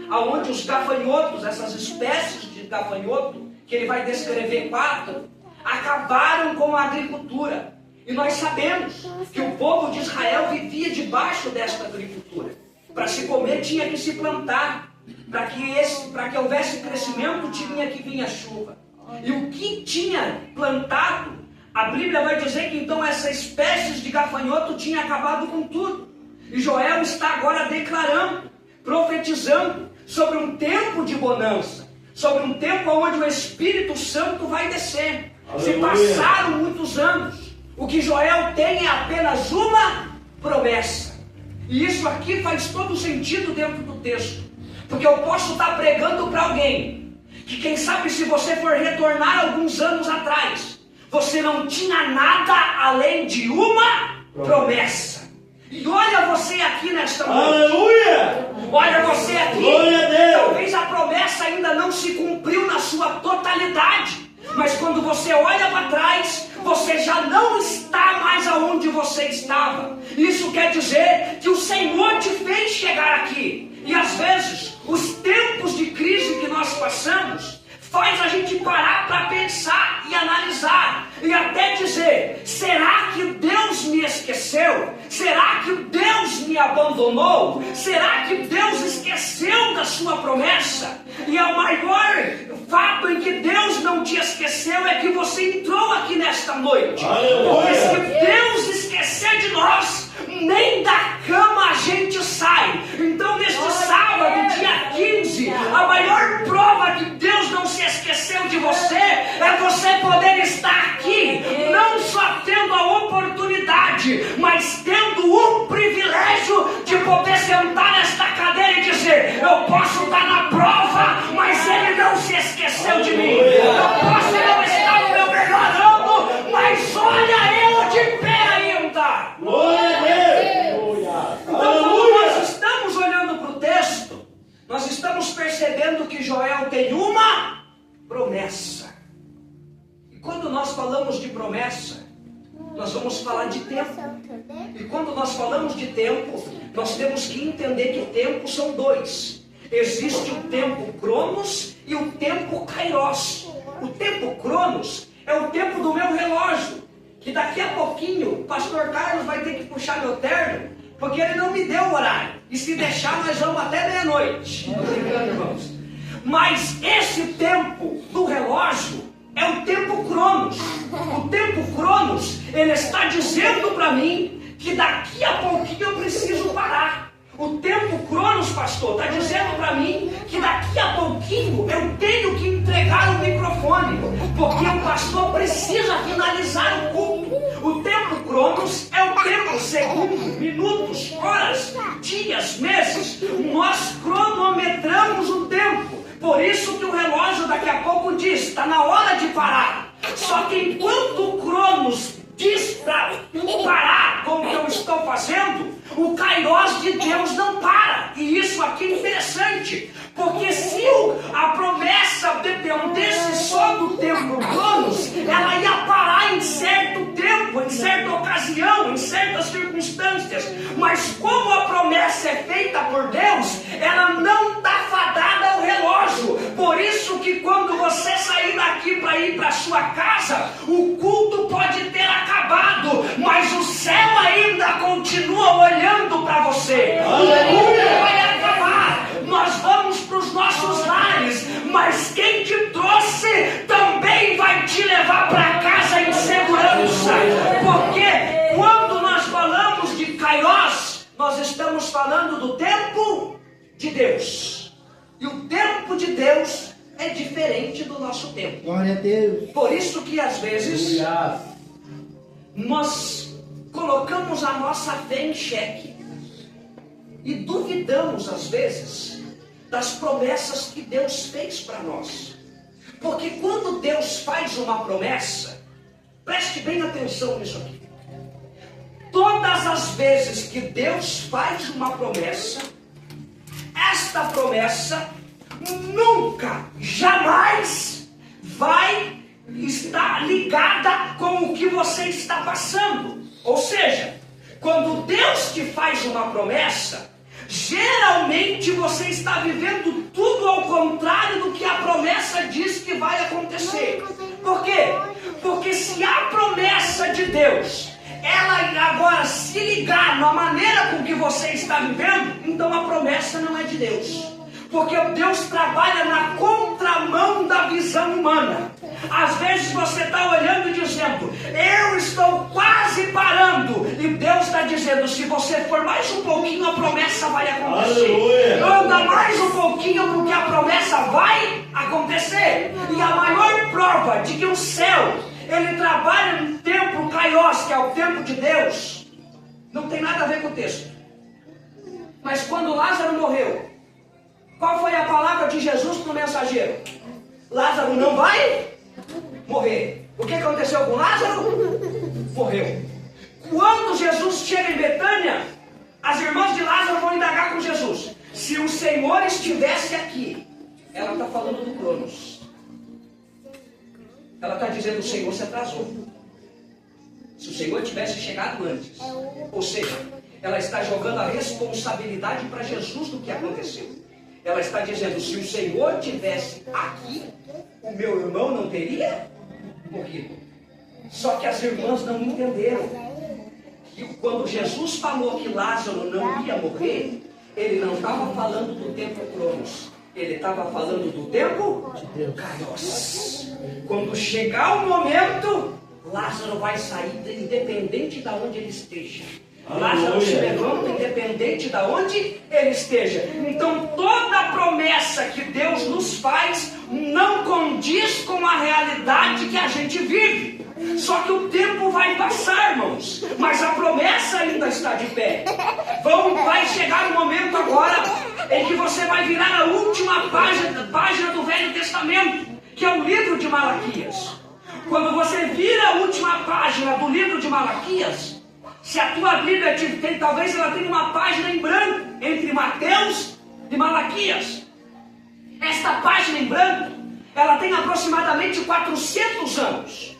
Aonde os gafanhotos, essas espécies de gafanhoto, que ele vai descrever 4, acabaram com a agricultura. E nós sabemos que o povo de Israel vivia debaixo desta agricultura. Para se comer tinha que se plantar. Para que houvesse crescimento tinha que vir a chuva. E o que tinha plantado, a Bíblia vai dizer que então essa espécie de gafanhoto tinha acabado com tudo. E Joel está agora declarando, profetizando sobre um tempo de bonança, sobre um tempo onde o Espírito Santo vai descer. Se passaram muitos anos, o que Joel tem é apenas uma promessa. E isso aqui faz todo sentido dentro do texto. Porque eu posso estar pregando para alguém que, quem sabe, se você for retornar alguns anos atrás, você não tinha nada além de uma promessa. E olha você aqui nesta noite. Aleluia! Olha você aqui. Glória a Deus! Talvez a promessa ainda não se cumpriu na sua totalidade. Mas quando você olha para trás, você já não está mais aonde você estava. Isso quer dizer que o Senhor te fez chegar aqui. E às vezes, os tempos de crise que nós passamos faz a gente parar para pensar e analisar. E até dizer, será que Deus me esqueceu? Será que Deus me abandonou? Será que Deus esqueceu da sua promessa? E o maior fato em que Deus não te esqueceu é que você entrou aqui nesta noite. Porque se Deus esquecer de nós, nem da cama a gente sai. Então neste sábado, dia 15, a maior prova que Deus não se esqueceu de você é você poder estar aqui, não só tendo a oportunidade, mas tendo o privilégio de poder sentar nesta cadeira e dizer, eu posso estar na prova, mas Ele não se esqueceu de mim. Eu posso não estar no meu melhor ano, mas olha eu de pé ainda. Glória a Deus! Então, quando nós estamos olhando para o texto, nós estamos percebendo que Joel tem uma promessa. E quando nós falamos de promessa, nós vamos falar de tempo. E quando nós falamos de tempo, nós temos que entender que tempo são dois. Existe o tempo Cronos e o tempo Kairos. O tempo Cronos é o tempo do meu relógio, que daqui a pouquinho o pastor Carlos vai ter que puxar meu terno, porque ele não me deu o horário. E se deixar, nós vamos até meia-noite. Mas esse tempo do relógio é o tempo Cronos. O tempo Cronos, ele está dizendo para mim que daqui a pouquinho eu preciso parar. O tempo Cronos, pastor, está dizendo para mim que daqui a pouquinho eu tenho que entregar o microfone, porque o pastor precisa finalizar o culto. O tempo Cronos é o tempo, segundos, minutos, horas, dias, meses. Nós cronometramos o tempo. Por isso que o relógio daqui a pouco diz, está na hora de parar. Só que enquanto o Cronos diz para parar como eu estou fazendo, o Kairos de Deus não para. E isso aqui é interessante, porque se a promessa dependesse só do tempo Cronos, ela ia parar em certo tempo, em certa ocasião, em certas circunstâncias. Mas como a promessa é feita por Deus, ela não está fadada ao relógio. Por isso que quando você sair daqui para ir para sua casa, o culto pode ter acabado, mas o céu ainda continua olhando para você. O mundo vai acabar. Nós vamos para os nossos lares, mas quem te trouxe também vai te levar para casa em segurança. Porque quando nós falamos de Kairos, nós estamos falando do tempo de Deus. E o tempo de Deus é diferente do nosso tempo. Glória a Deus. Por isso que às vezes nós colocamos a nossa fé em xeque e duvidamos às vezes das promessas que Deus fez para nós. Porque quando Deus faz uma promessa, preste bem atenção nisso aqui. Todas as vezes que Deus faz uma promessa, esta promessa nunca, jamais vai estar ligada com o que você está passando. Ou seja, quando Deus te faz uma promessa, geralmente você está vivendo tudo ao contrário do que a promessa diz que vai acontecer. Por quê? Porque se a promessa de Deus, ela agora se ligar na maneira com que você está vivendo, então a promessa não é de Deus. Porque Deus trabalha na contramão da visão humana. Às vezes você está olhando e dizendo, eu estou quase parando. E Deus está dizendo, se você for mais um pouquinho, a promessa vai acontecer. Anda mais um pouquinho, porque a promessa vai acontecer. E a maior prova de que o céu, ele trabalha no tempo Kairos, que é o tempo de Deus, não tem nada a ver com o texto. Mas quando Lázaro morreu, qual foi a palavra de Jesus para o mensageiro? Lázaro não vai morrer. O que aconteceu com Lázaro? Morreu. Quando Jesus chega em Betânia, as irmãs de Lázaro vão indagar com Jesus. Se o Senhor estivesse aqui, ela está falando do Cronos. Ela está dizendo, o Senhor se atrasou. Se o Senhor tivesse chegado antes. Ou seja, ela está jogando a responsabilidade para Jesus do que aconteceu. Ela está dizendo, se o Senhor tivesse aqui, o meu irmão não teria morrido. Só que as irmãs não entenderam que quando Jesus falou que Lázaro não ia morrer, ele não estava falando do tempo Cronos. Ele estava falando do tempo Kairos. Quando chegar o momento, Lázaro vai sair independente de onde ele esteja. Lázaro se levanta independente de onde ele esteja. Então toda a promessa que Deus nos faz não condiz com a realidade que a gente vive. Só que o tempo vai passar, irmãos, mas a promessa ainda está de pé. Vai chegar o momento agora em que você vai virar a última página do Velho Testamento, que é o livro de Malaquias. Quando você vira a última página do livro de Malaquias, se a tua Bíblia tem, talvez ela tenha uma página em branco entre Mateus e Malaquias. Esta página em branco, ela tem aproximadamente 400 anos.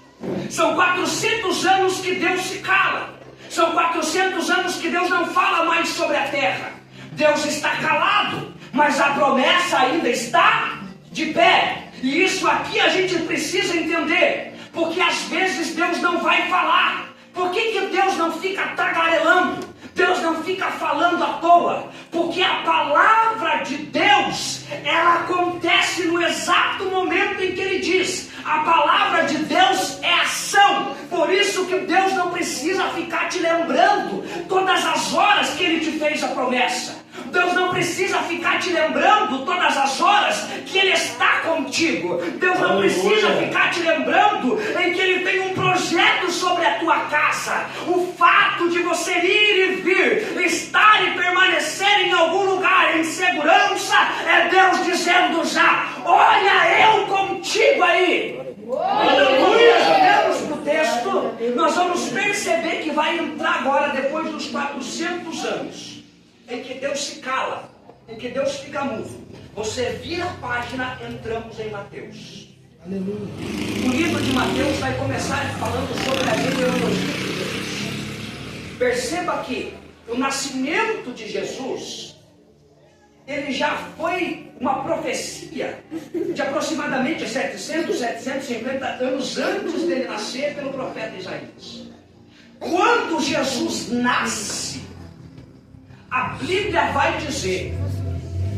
São 400 anos que Deus se cala. São 400 anos que Deus não fala mais sobre a terra. Deus está calado, mas a promessa ainda está de pé. E isso aqui a gente precisa entender, porque às vezes Deus não vai falar. Por que Deus não fica tagarelando? Deus não fica falando à toa, porque a palavra de Deus, ela acontece no exato momento em que Ele diz. A palavra de Deus é ação, por isso que Deus não precisa ficar te lembrando todas as horas que Ele te fez a promessa. Deus não precisa ficar te lembrando todas as horas que Ele está contigo. Deus não precisa ficar te lembrando em que Ele tem um projeto sobre a tua casa. O fato de você ir e vir, estar e permanecer em algum lugar em segurança, é Deus dizendo já, olha eu contigo aí. Olhamos para o texto, nós vamos perceber que vai entrar agora, depois dos 400 anos, em que Deus se cala, em que Deus fica mudo. Você vira a página, entramos em Mateus. Aleluia. O livro de Mateus vai começar falando sobre a genealogia de Jesus. Perceba que o nascimento de Jesus, ele já foi uma profecia de aproximadamente 750 anos antes dele nascer pelo profeta Isaías. Quando Jesus nasce, a Bíblia vai dizer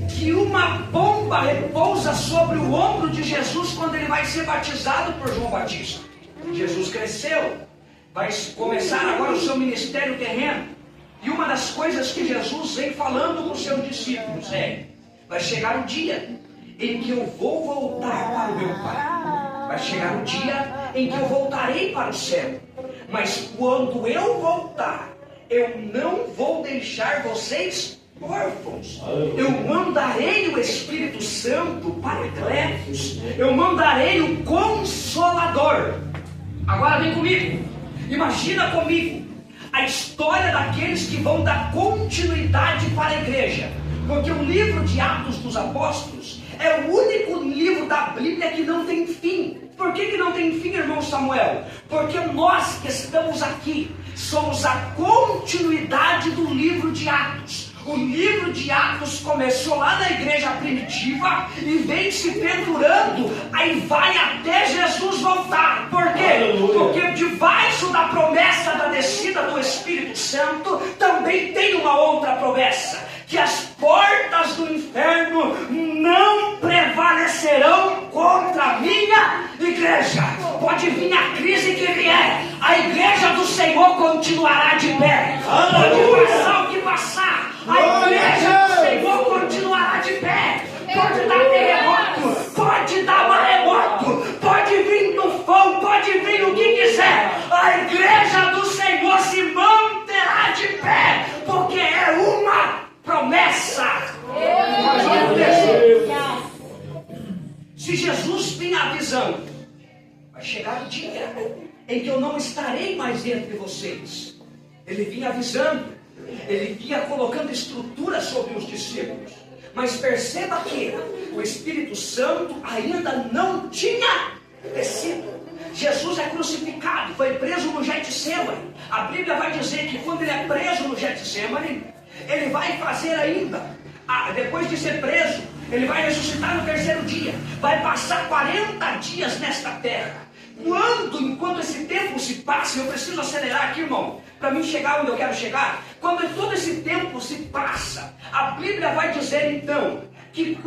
que uma pomba repousa sobre o ombro de Jesus quando ele vai ser batizado por João Batista. Jesus cresceu, vai começar agora o seu ministério terreno. E uma das coisas que Jesus vem falando com os seus discípulos vai chegar o dia em que eu vou voltar para o meu Pai. Vai chegar o dia em que eu voltarei para o céu. Mas quando eu voltar, eu não vou deixar vocês órfãos. Eu mandarei o Espírito Santo, Paracletos. Eu mandarei o Consolador. Agora vem comigo. Imagina comigo a história daqueles que vão dar continuidade para a igreja. Porque o livro de Atos dos Apóstolos é o único livro da Bíblia que não tem fim. Por que não tem fim, irmão Samuel? Porque nós que estamos aqui somos a continuidade do livro de Atos. O livro de Atos começou lá na igreja primitiva e vem se perdurando, aí vai até Jesus voltar. Por quê? Porque debaixo da promessa da descida do Espírito Santo também tem uma outra promessa, que as portas do inferno não prevalecerão contra a minha igreja. Pode vir a crise que vier, a igreja do Senhor continuará de pé. Pode passar o que passar, a igreja do Senhor continuará de pé. Pode dar terremoto, pode dar maremoto, pode vir tufão, pode vir o que quiser, a igreja do Senhor se manterá de pé, porque é uma promessa. Se Jesus vinha avisando, vai chegar o dia em que eu não estarei mais entre vocês. Ele vinha avisando, ele vinha colocando estrutura sobre os discípulos. Mas perceba que o Espírito Santo ainda não tinha descido. Jesus é crucificado, foi preso no Getsemane. A Bíblia vai dizer que quando ele é preso no Getsemane, ele vai fazer ainda, depois de ser preso, ele vai ressuscitar no terceiro dia. Vai passar 40 dias nesta terra. Enquanto esse tempo se passa, eu preciso acelerar aqui, irmão, para mim chegar onde eu quero chegar. Quando todo esse tempo se passa, a Bíblia vai dizer então que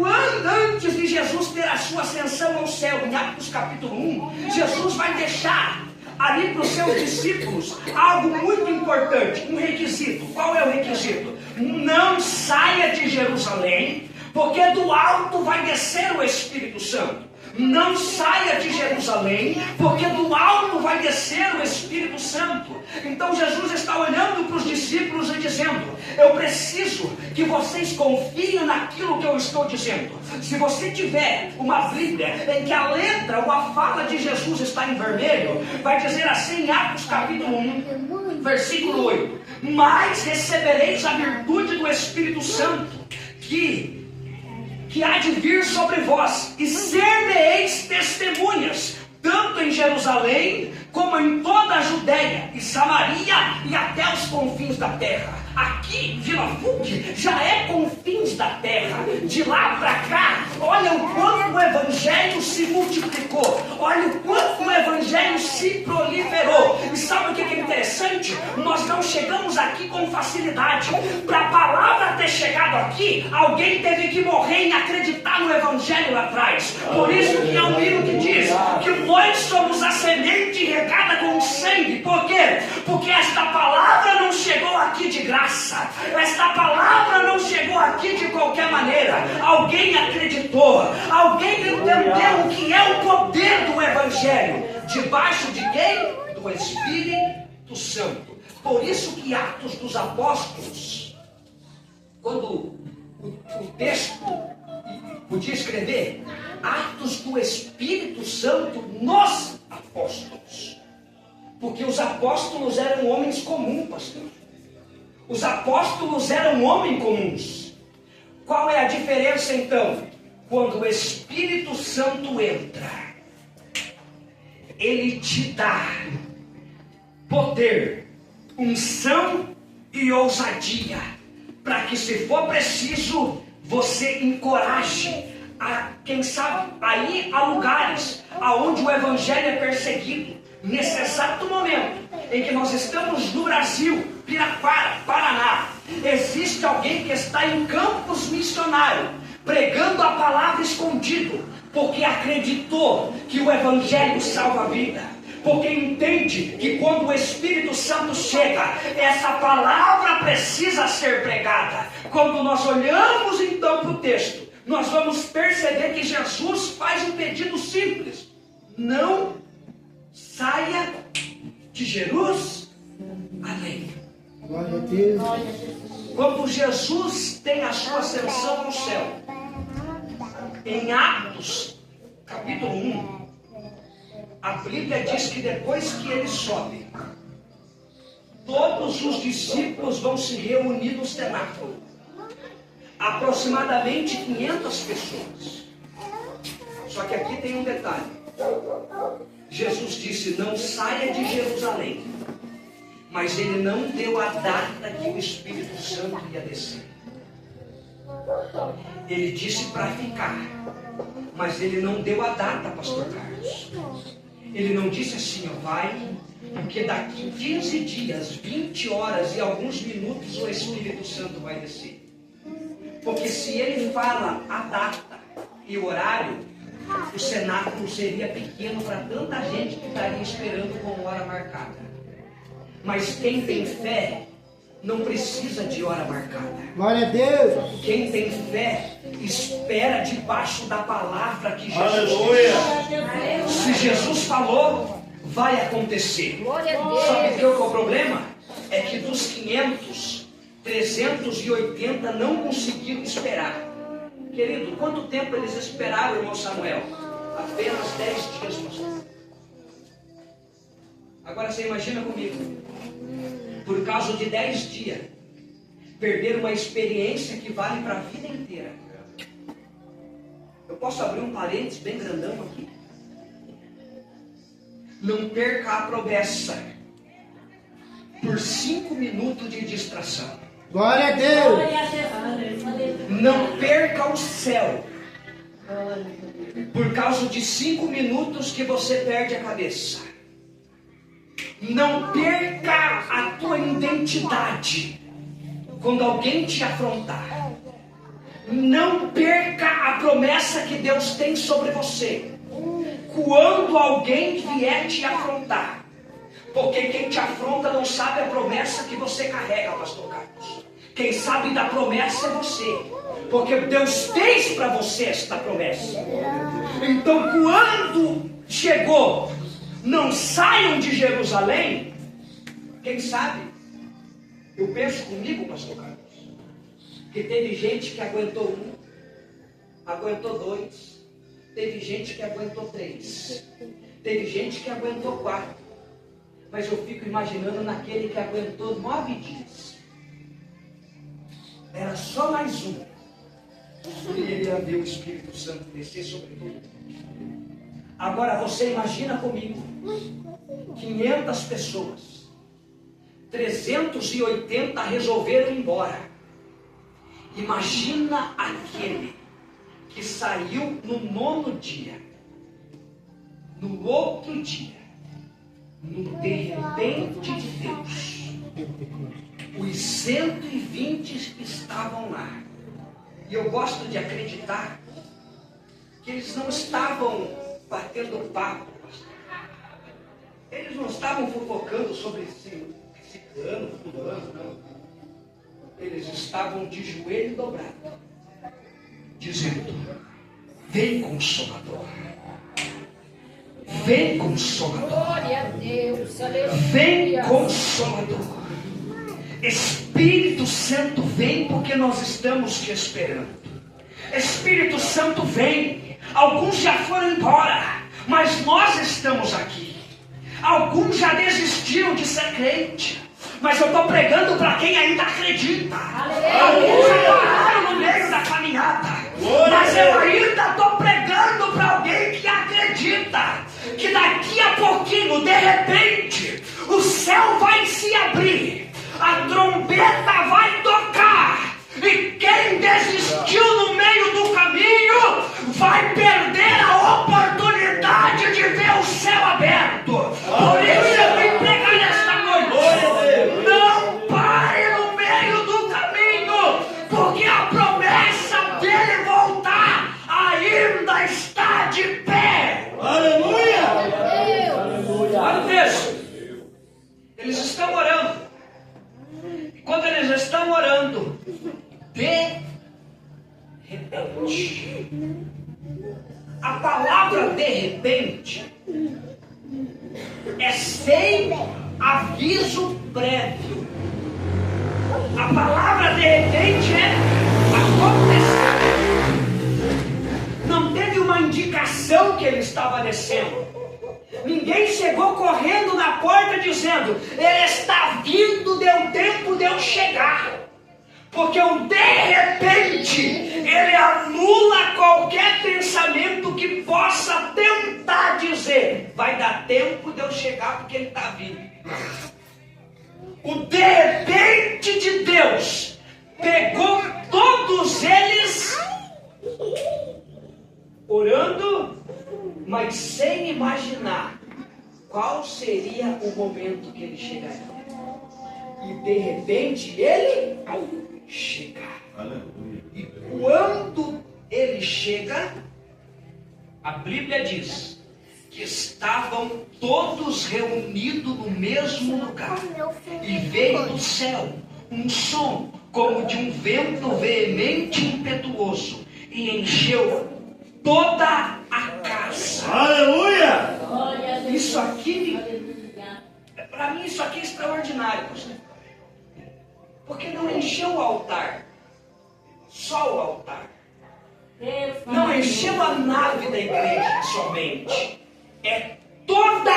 antes de Jesus ter a sua ascensão ao céu, em Atos capítulo 1, Jesus vai deixar ali para os seus discípulos algo muito importante, um requisito. Qual é o requisito? Não saia de Jerusalém, porque do alto vai descer o Espírito Santo. Não saia de Jerusalém, porque do alto vai descer o Espírito Santo. Então Jesus está olhando para os discípulos e dizendo: eu preciso que vocês confiem naquilo que eu estou dizendo. Se você tiver uma Bíblia em que a letra ou a fala de Jesus está em vermelho, vai dizer assim em Atos capítulo 1, versículo 8: mas recebereis a virtude do Espírito Santo, que há de vir sobre vós, e ser-me-eis testemunhas, tanto em Jerusalém, como em toda a Judéia e Samaria, e até os confins da terra. Aqui, Vila Fuc, já é confins da terra. De lá para cá, olha o quanto o Evangelho se multiplicou, olha o quanto o Evangelho se proliferou. E sabe o que é interessante? Nós não chegamos aqui com facilidade. Para a palavra ter chegado aqui, alguém teve que morrer em acreditar no Evangelho lá atrás. Por isso que é um livro que diz que nós somos a semente regada com sangue. Por quê? Porque esta palavra não chegou aqui de graça. Esta palavra não chegou aqui de qualquer maneira. Alguém acreditou, alguém entendeu o que é o poder do Evangelho. Debaixo de quem? Do Espírito Santo. Por isso que Atos dos Apóstolos, quando o texto podia escrever Atos do Espírito Santo nos apóstolos, porque os apóstolos eram homens comuns, pastor. Os apóstolos eram homens comuns. Qual é a diferença então? Quando o Espírito Santo entra, ele te dá poder, unção e ousadia, para que, se for preciso, você encoraje a, quem sabe, a ir a lugares aonde o Evangelho é perseguido. Nesse exato momento em que nós estamos no Brasil, Piraquara, Paraná, Existe alguém que está em campos missionários, pregando a palavra escondido, porque acreditou que o Evangelho salva a vida, porque entende que quando o Espírito Santo chega, essa palavra precisa ser pregada. Quando nós olhamos então para o texto, nós vamos perceber que Jesus faz um pedido simples: não saia de Jerusalém. Glória a Deus. Quando Jesus tem a sua ascensão no céu, em Atos, capítulo 1, a Bíblia diz que depois que ele sobe, todos os discípulos vão se reunir no cenáculo. Aproximadamente 500 pessoas. Só que aqui tem um detalhe. Jesus disse: não saia de Jerusalém. Mas ele não deu a data que o Espírito Santo ia descer. Ele disse para ficar, mas ele não deu a data, pastor Carlos. Ele não disse assim: ó, vai, porque daqui 15 dias, 20 horas e alguns minutos o Espírito Santo vai descer. Porque se ele fala a data e o horário, o cenáculo seria pequeno para tanta gente que estaria esperando com hora marcada. Mas quem tem fé não precisa de hora marcada. Glória a Deus. Quem tem fé espera debaixo da palavra que Jesus Aleluia. disse. Se Jesus falou, vai acontecer. Sabe qual é o problema? É que dos 500, 380 não conseguiram esperar. Querido, quanto tempo eles esperaram, irmão Samuel? Apenas 10 dias, pastor. Agora você imagina comigo, por causa de 10 dias, perder uma experiência que vale para a vida inteira. Eu posso abrir um parênteses bem grandão aqui? Não perca a promessa por 5 minutos de distração. Glória a Deus. Não perca o céu por causa de 5 minutos que você perde a cabeça. Não perca a tua identidade quando alguém te afrontar. Não perca a promessa que Deus tem sobre você quando alguém vier te afrontar. Porque quem te afronta não sabe a promessa que você carrega, pastor Carlos. Quem sabe da promessa é você, porque Deus fez para você esta promessa. Então quando chegou, não saiam de Jerusalém, quem sabe, eu penso comigo, pastor Carlos, que teve gente que aguentou 1, aguentou 2, teve gente que aguentou 3, teve gente que aguentou 4, mas eu fico imaginando naquele que aguentou 9 dias, era só mais um, e ele ia ver o Espírito Santo descer sobre todo mundo. Agora você imagina comigo, 500 pessoas, 380 resolveram ir embora. Imagina aquele que saiu no 9º dia, no outro dia, no de repente de Deus, os 120 estavam lá. E eu gosto de acreditar que eles não estavam batendo papo, eles não estavam fofocando sobre esse ano, fulano, não. Eles estavam de joelho dobrado, dizendo: vem Consolador, vem Consolador, Glória a Deus, aleluia. vem Consolador. Espírito Santo, vem, porque nós estamos te esperando. Espírito Santo, vem. Alguns já foram embora, mas nós estamos aqui. Alguns já desistiram de ser crente, mas eu estou pregando para quem ainda acredita. Alguns já pararam no meio da caminhada, mas eu ainda estou pregando para alguém que acredita que daqui a pouquinho, de repente, o céu vai se abrir, a trombeta vai tocar, e quem desistiu no meio do caminho vai perder a oportunidade de ver o céu aberto. Por isso eu vim pregar nesta noite: não pare no meio do caminho. orando. De repente. A palavra de repente é sem aviso prévio. A palavra de repente é acontecer. Não teve uma indicação que ele estava descendo. Ninguém chegou correndo na porta dizendo: ele está vindo, deu tempo de eu chegar. Porque o de repente, ele anula qualquer pensamento que possa tentar dizer: vai dar tempo de eu chegar porque ele está vindo. O de repente de Deus pegou todos eles orando, mas sem imaginar qual seria o momento que ele chegaria. E de repente ele chega. E quando ele chega, a Bíblia diz que estavam todos reunidos no mesmo lugar. E veio do céu um som como de um vento veemente e impetuoso, e encheu toda a casa. Aleluia! Isso aqui, para mim, isso aqui é extraordinário, pastor. Porque não encheu o altar, só o altar. Não encheu a nave da igreja somente. É toda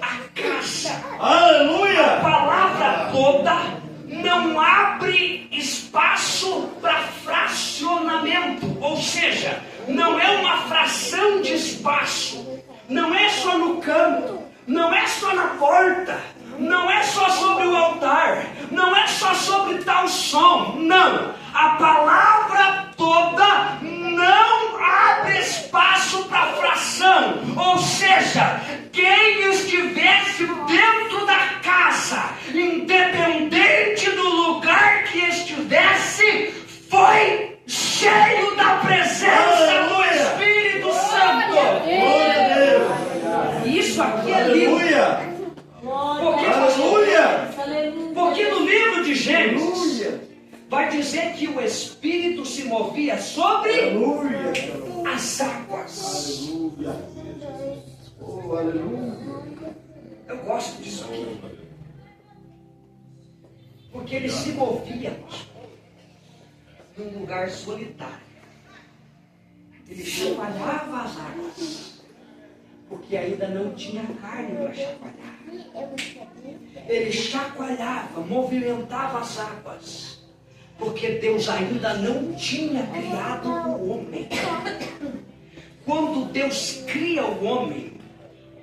a casa. Aleluia! A palavra toda não abre espaço para fracionamento. Ou seja, não é uma fração de espaço. Não é só no canto. Não é só na porta. Não é só sobre o altar. Não é só sobre tal som. Não. A palavra toda não abre espaço para fração. Ou seja, quem estivesse dentro da casa, independente do lugar que estivesse, foi cheio da presença do Espírito Santo. Isso aqui é lindo. Porque no livro de Gênesis vai dizer que o Espírito se movia sobre as águas. Eu gosto disso aqui. Porque ele se movia num lugar solitário. Ele chacoalhava as águas. Porque ainda não tinha carne para chacoalhar. Ele chacoalhava, movimentava as águas. Porque Deus ainda não tinha criado o homem. Quando Deus cria o homem,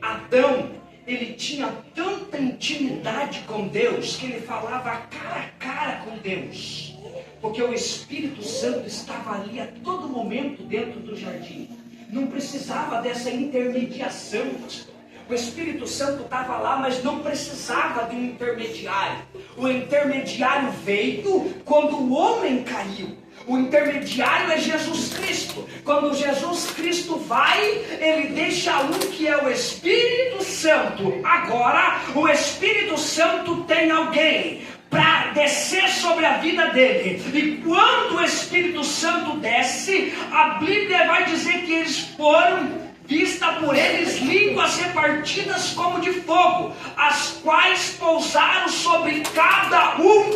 Adão, ele tinha tanta intimidade com Deus que ele falava cara a cara com Deus. Porque o Espírito Santo estava ali a todo momento dentro do jardim. Não precisava dessa intermediação, pastor. O Espírito Santo estava lá, mas não precisava de um intermediário. O intermediário veio quando o homem caiu. O intermediário é Jesus Cristo. Quando Jesus Cristo vai, ele deixa um que é o Espírito Santo. Agora, o Espírito Santo tem alguém para descer sobre a vida dele. E quando o Espírito Santo desce, a Bíblia vai dizer que eles foram vista por eles línguas repartidas como de fogo, as quais pousaram sobre cada um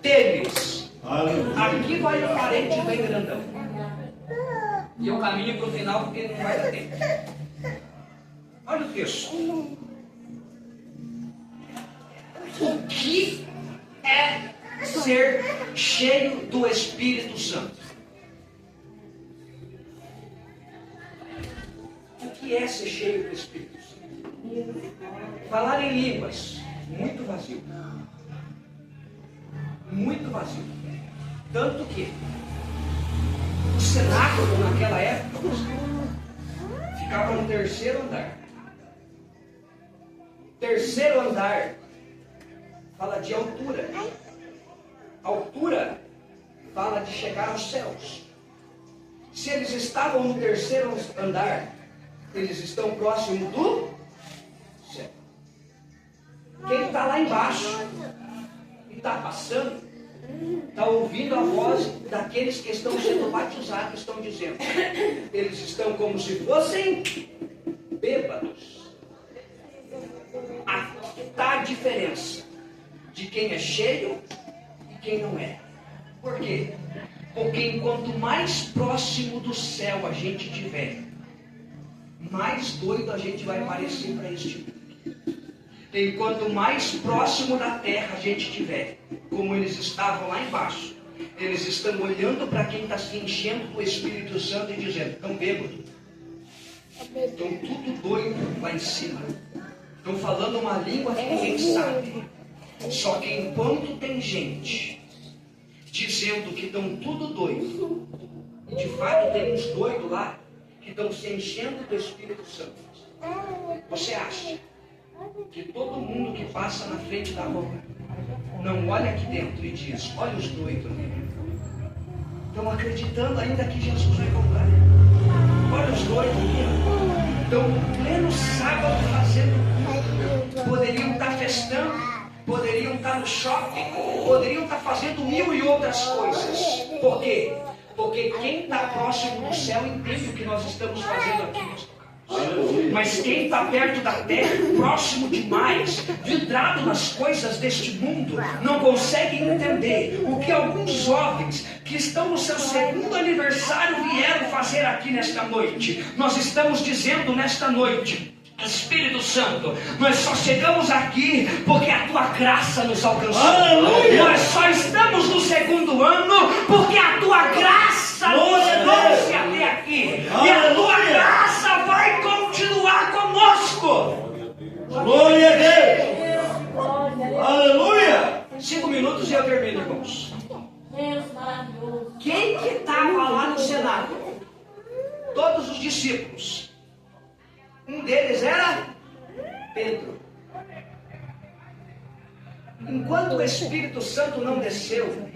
deles. Aqui vai um parente bem grandão. E eu caminho para o final porque não vai dar tempo. Olha o texto. O que é ser cheio do Espírito Santo? O que é ser cheio do Espírito Santo? Falar em línguas, muito vazio. Muito vazio. Tanto que o cenáculo naquela época ficava no terceiro andar. Terceiro andar fala de altura. Altura fala de chegar aos céus. Se eles estavam no terceiro andar, eles estão próximos do céu. Quem está lá embaixo e está passando, está ouvindo a voz daqueles que estão sendo batizados, estão dizendo, eles estão como se fossem bêbados. Aqui está a diferença de quem é cheio e quem não é. Por quê? Porque enquanto mais próximo do céu a gente tiver, mais doido a gente vai parecer para este mundo. Enquanto mais próximo da terra a gente tiver, como eles estavam lá embaixo, eles estão olhando para quem está se enchendo do Espírito Santo e dizendo, estão bêbados, estão tudo doido lá em cima, estão falando uma língua que ninguém sabe. Só que enquanto tem gente dizendo que estão tudo doido, e de fato tem uns doidos lá que estão se enchendo do Espírito Santo, você acha que todo mundo que passa na frente da rua não olha aqui dentro e diz, olha os doidos ali, estão acreditando ainda que Jesus vai voltar, olha os doidos ali, estão pleno sábado fazendo, poderiam estar festando, poderiam estar no shopping, poderiam estar fazendo mil e outras coisas. Por quê? Porque quem está próximo do céu entende o que nós estamos fazendo aqui, pastor. Mas quem está perto da terra, próximo demais, vidrado nas coisas deste mundo, não consegue entender o que alguns jovens que estão no seu segundo aniversário vieram fazer aqui nesta noite. Nós estamos dizendo nesta noite, Espírito Santo, nós só chegamos aqui porque a tua graça nos alcançou. Aleluia! Nós só estamos no segundo ano porque a tua graça nos trouxe até aqui. Aleluia! E a tua graça vai continuar conosco. Glória a Deus! Aleluia! 5 minutos e eu termino, irmãos. Quem que estava lá no cenário? Todos os discípulos. Um deles era Pedro. Enquanto o Espírito Santo não desceu,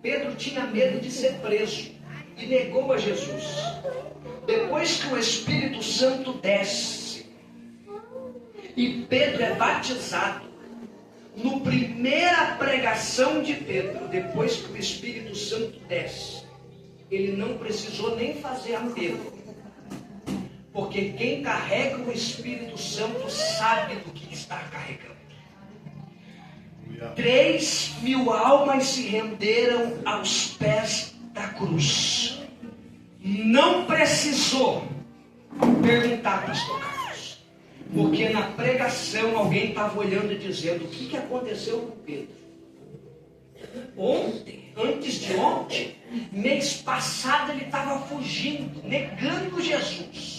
Pedro tinha medo de ser preso e negou a Jesus. Depois que o Espírito Santo desce e Pedro é batizado, no primeira pregação de Pedro, depois que o Espírito Santo desce, ele não precisou nem fazer apelo. Porque quem carrega o Espírito Santo sabe do que está carregando. 3.000 almas se renderam aos pés da cruz. Não precisou perguntar, pastor Carlos, porque na pregação alguém estava olhando e dizendo, o que aconteceu com Pedro? Ontem, antes de ontem, mês passado ele estava fugindo, negando Jesus.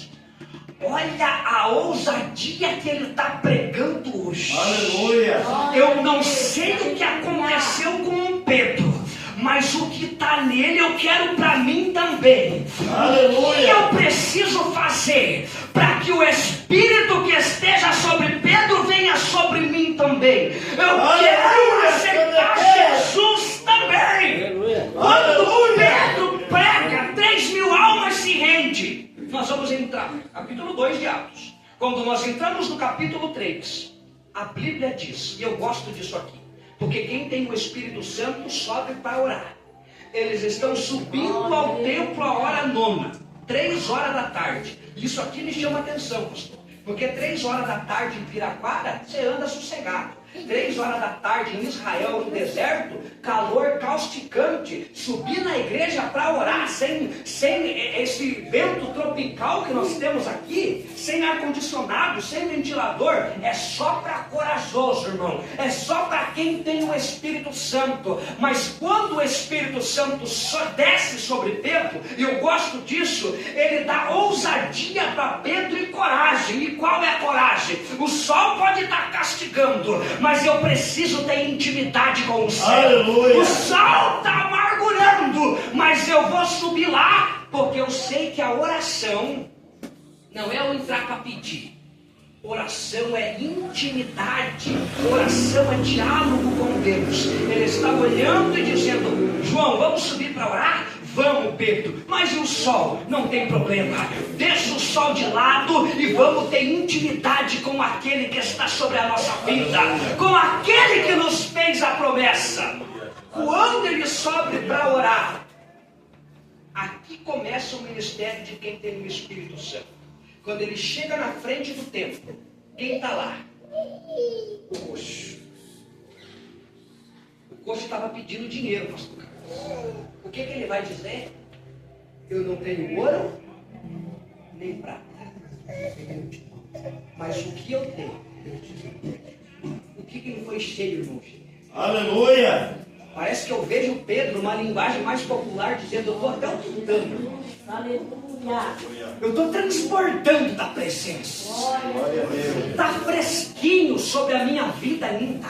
Olha a ousadia que ele está pregando hoje. Aleluia! Eu não sei o que aconteceu com o Pedro, mas o que está nele eu quero para mim também. Aleluia! O que eu preciso fazer para que o Espírito que esteja sobre Pedro venha sobre mim também? Eu quero aceitar Jesus também. Aleluia! Quando Pedro prega, 3.000 almas se rendem. Nós vamos entrar, capítulo 2 de Atos. Quando nós entramos no capítulo 3, a Bíblia diz, e eu gosto disso aqui, porque quem tem o Espírito Santo sobe para orar. Eles estão subindo ao templo a hora 9, 3 horas da tarde. Isso aqui me chama atenção, pastor, porque 3 horas da tarde em Piraquara, você anda sossegado. 3 horas da tarde em Israel, no deserto, calor causticante, subir na igreja para orar, sem esse vento tropical que nós temos aqui, sem ar-condicionado, sem ventilador, é só para corajoso, irmão, é só para quem tem o Espírito Santo. Mas quando o Espírito Santo só desce sobre Pedro, e eu gosto disso, ele dá ousadia para Pedro e coragem. E qual é a coragem? O sol pode estar castigando, mas eu preciso ter intimidade com o céu. Aleluia. O sol está amargurando, mas eu vou subir lá, porque eu sei que a oração não é eu entrar para pedir. Oração é intimidade, oração é diálogo com Deus. Ele está olhando e dizendo, João, vamos subir para orar? Vamos, Pedro, mas e o sol? Não tem problema, deixa o sol de lado e vamos ter intimidade com aquele que está sobre a nossa vida, com aquele que nos fez a promessa. Quando ele sobe para orar, aqui começa o ministério de quem tem o Espírito Santo. Quando ele chega na frente do templo, quem está lá? O coxo. O coxo estava pedindo dinheiro, pastor Carlos. O que ele vai dizer? Eu não tenho ouro, nem prata. Mas o que eu tenho, eu te digo. O que ele foi cheio, irmão? Aleluia! Parece que eu vejo Pedro, uma linguagem mais popular, dizendo: eu estou até lutando. Aleluia. Eu estou transportando da presença. Está fresquinho sobre a minha vida ainda.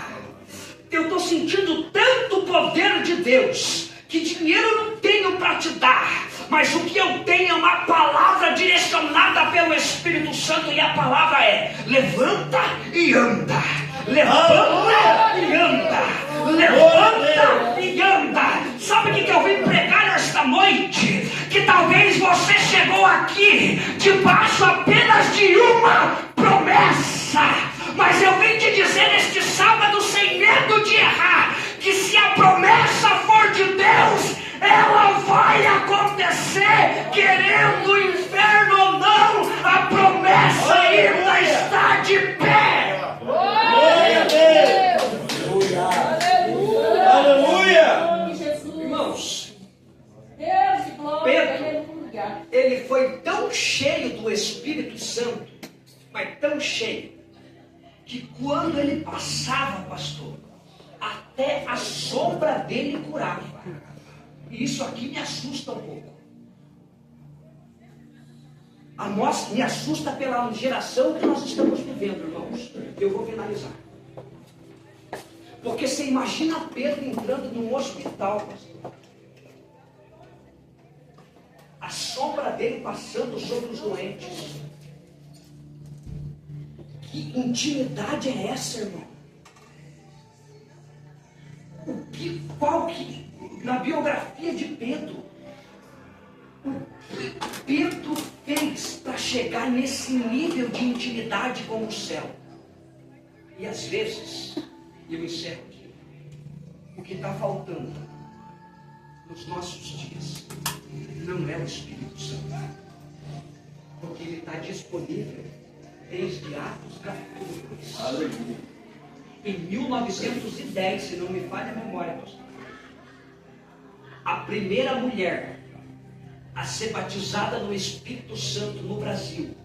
Eu estou sentindo tanto poder de Deus, que dinheiro eu não tenho para te dar. Mas o que eu tenho é uma palavra direcionada pelo Espírito Santo. E a palavra é: levanta e anda. Levanta e anda. Levanta e anda. Sabe o que eu vim pregar nesta noite? Que talvez você chegou aqui debaixo apenas de uma promessa. Mas eu vim te dizer neste sábado, sem medo de errar, que se a promessa for de Deus, ela vai acontecer, querendo o inferno ou não, a promessa ainda está de pé. Glória a Deus! Aleluia! Irmãos, Pedro, ele foi tão cheio do Espírito Santo, mas tão cheio, que quando ele passava, pastor, até a sombra dele curava. E isso aqui me assusta um pouco. Me assusta pela geração que nós estamos vivendo, irmãos. Eu vou finalizar. Porque você imagina Pedro entrando num hospital, pastor. A sombra dele passando sobre os doentes. Que intimidade é essa, irmão? Na biografia de Pedro, o que Pedro fez para chegar nesse nível de intimidade com o céu? E às vezes, eu encerro aqui, o que está faltando nos nossos dias não é o Espírito Santo, porque ele está disponível desde Atos capítulo 2. Aleluia! Em 1910, se não me falha a memória, pastor, a primeira mulher a ser batizada no Espírito Santo no Brasil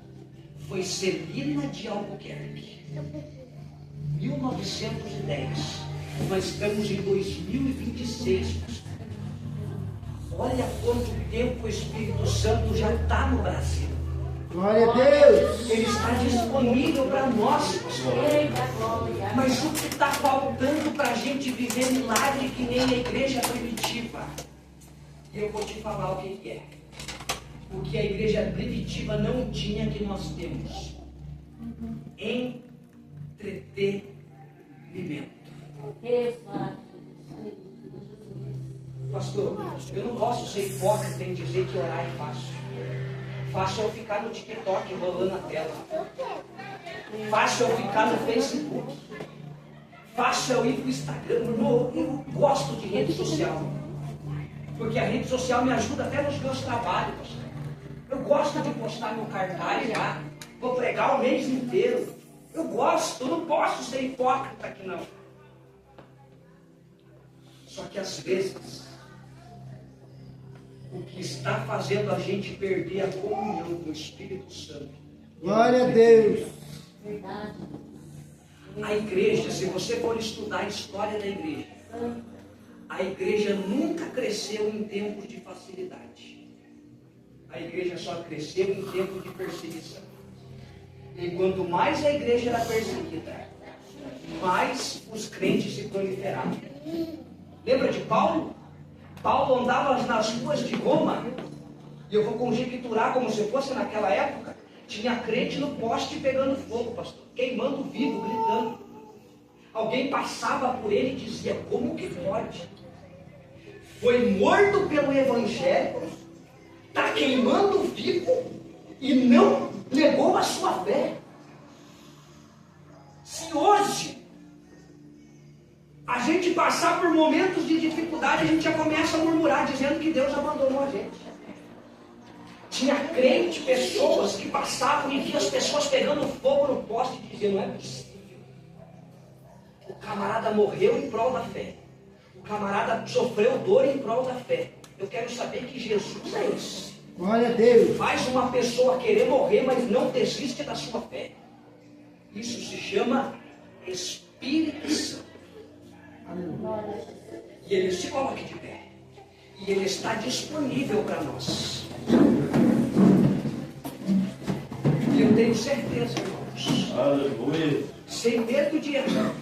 foi Celina de Albuquerque. 1910. Nós estamos em 2026, pastor. Olha quanto tempo o Espírito Santo já está no Brasil. Glória a Deus. Ele está disponível para nós, pastor. Mas o que está faltando para a gente viver milagre que nem a igreja primitiva? E eu vou te falar o que é. O que a igreja primitiva não tinha, que nós temos. Entretenimento. Pastor, eu não posso ser hipócrita em dizer que orar é fácil. Fácil eu ficar no TikTok rolando a tela. Fácil eu ficar no Facebook. Fácil eu ir para o Instagram. Eu gosto de rede social. Porque a rede social me ajuda até nos meus trabalhos. Eu gosto de postar meu cartaz lá. Vou pregar o mês inteiro. Eu gosto, eu não posso ser hipócrita aqui não. Só que às vezes o que está fazendo a gente perder a comunhão com o Espírito Santo. Glória a Deus. A igreja, se você for estudar a história da igreja, a igreja nunca cresceu em tempos de facilidade. A igreja só cresceu em tempos de perseguição. E quanto mais a igreja era perseguida, mais os crentes se proliferavam. Lembra de Paulo? Paulo andava nas ruas de Roma, e eu vou conjecturar como se fosse naquela época, tinha crente no poste pegando fogo, pastor, queimando vivo, gritando. Alguém passava por ele e dizia: como que pode? Foi morto pelo evangelho, está queimando vivo e não negou a sua fé. Se hoje A gente passar por momentos de dificuldade, a gente já começa a murmurar, dizendo que Deus abandonou a gente. Tinha crente, pessoas que passavam e via as pessoas pegando fogo no poste e diziam, não é possível. O camarada morreu em prol da fé. O camarada sofreu dor em prol da fé. Eu quero saber que Jesus é esse. Glória a Deus. Faz uma pessoa querer morrer, mas não desiste da sua fé. Isso se chama Espírito Santo. E ele se coloca de pé. E ele está disponível para nós. E eu tenho certeza, irmãos, Aleluia. sem medo de errar,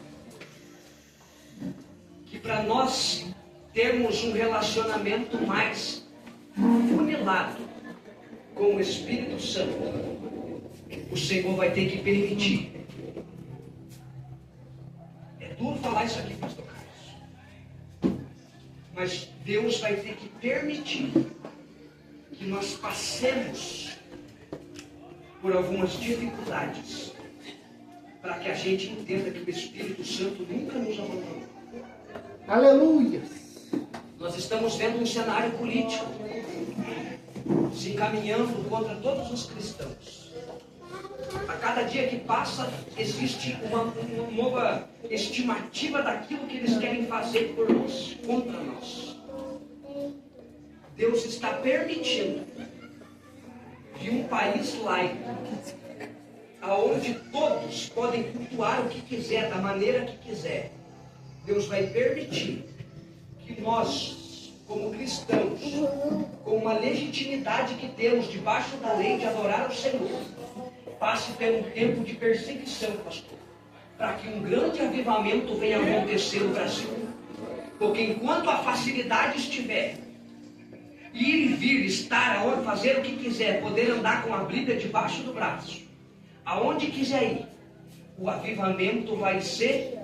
que para nós termos um relacionamento mais funilado com o Espírito Santo, o Senhor vai ter que permitir. É duro falar isso aqui, pastor Carlos, mas Deus vai ter que permitir que nós passemos por algumas dificuldades para que a gente entenda que o Espírito Santo nunca nos abandonou. Aleluia. Nós estamos vendo um cenário político se encaminhando contra todos os cristãos. A cada dia que passa, existe uma nova estimativa daquilo que eles querem fazer por nós, contra nós. Deus está permitindo que um país laico, aonde todos podem cultuar o que quiser, da maneira que quiser, Deus vai permitir que nós, como cristãos, com uma legitimidade que temos debaixo da lei de adorar o Senhor, passe por um tempo de perseguição, pastor, para que um grande avivamento venha acontecer no Brasil. Porque enquanto a facilidade estiver, ir e vir, estar aonde, fazer o que quiser, poder andar com a Bíblia debaixo do braço, aonde quiser ir, o avivamento vai ser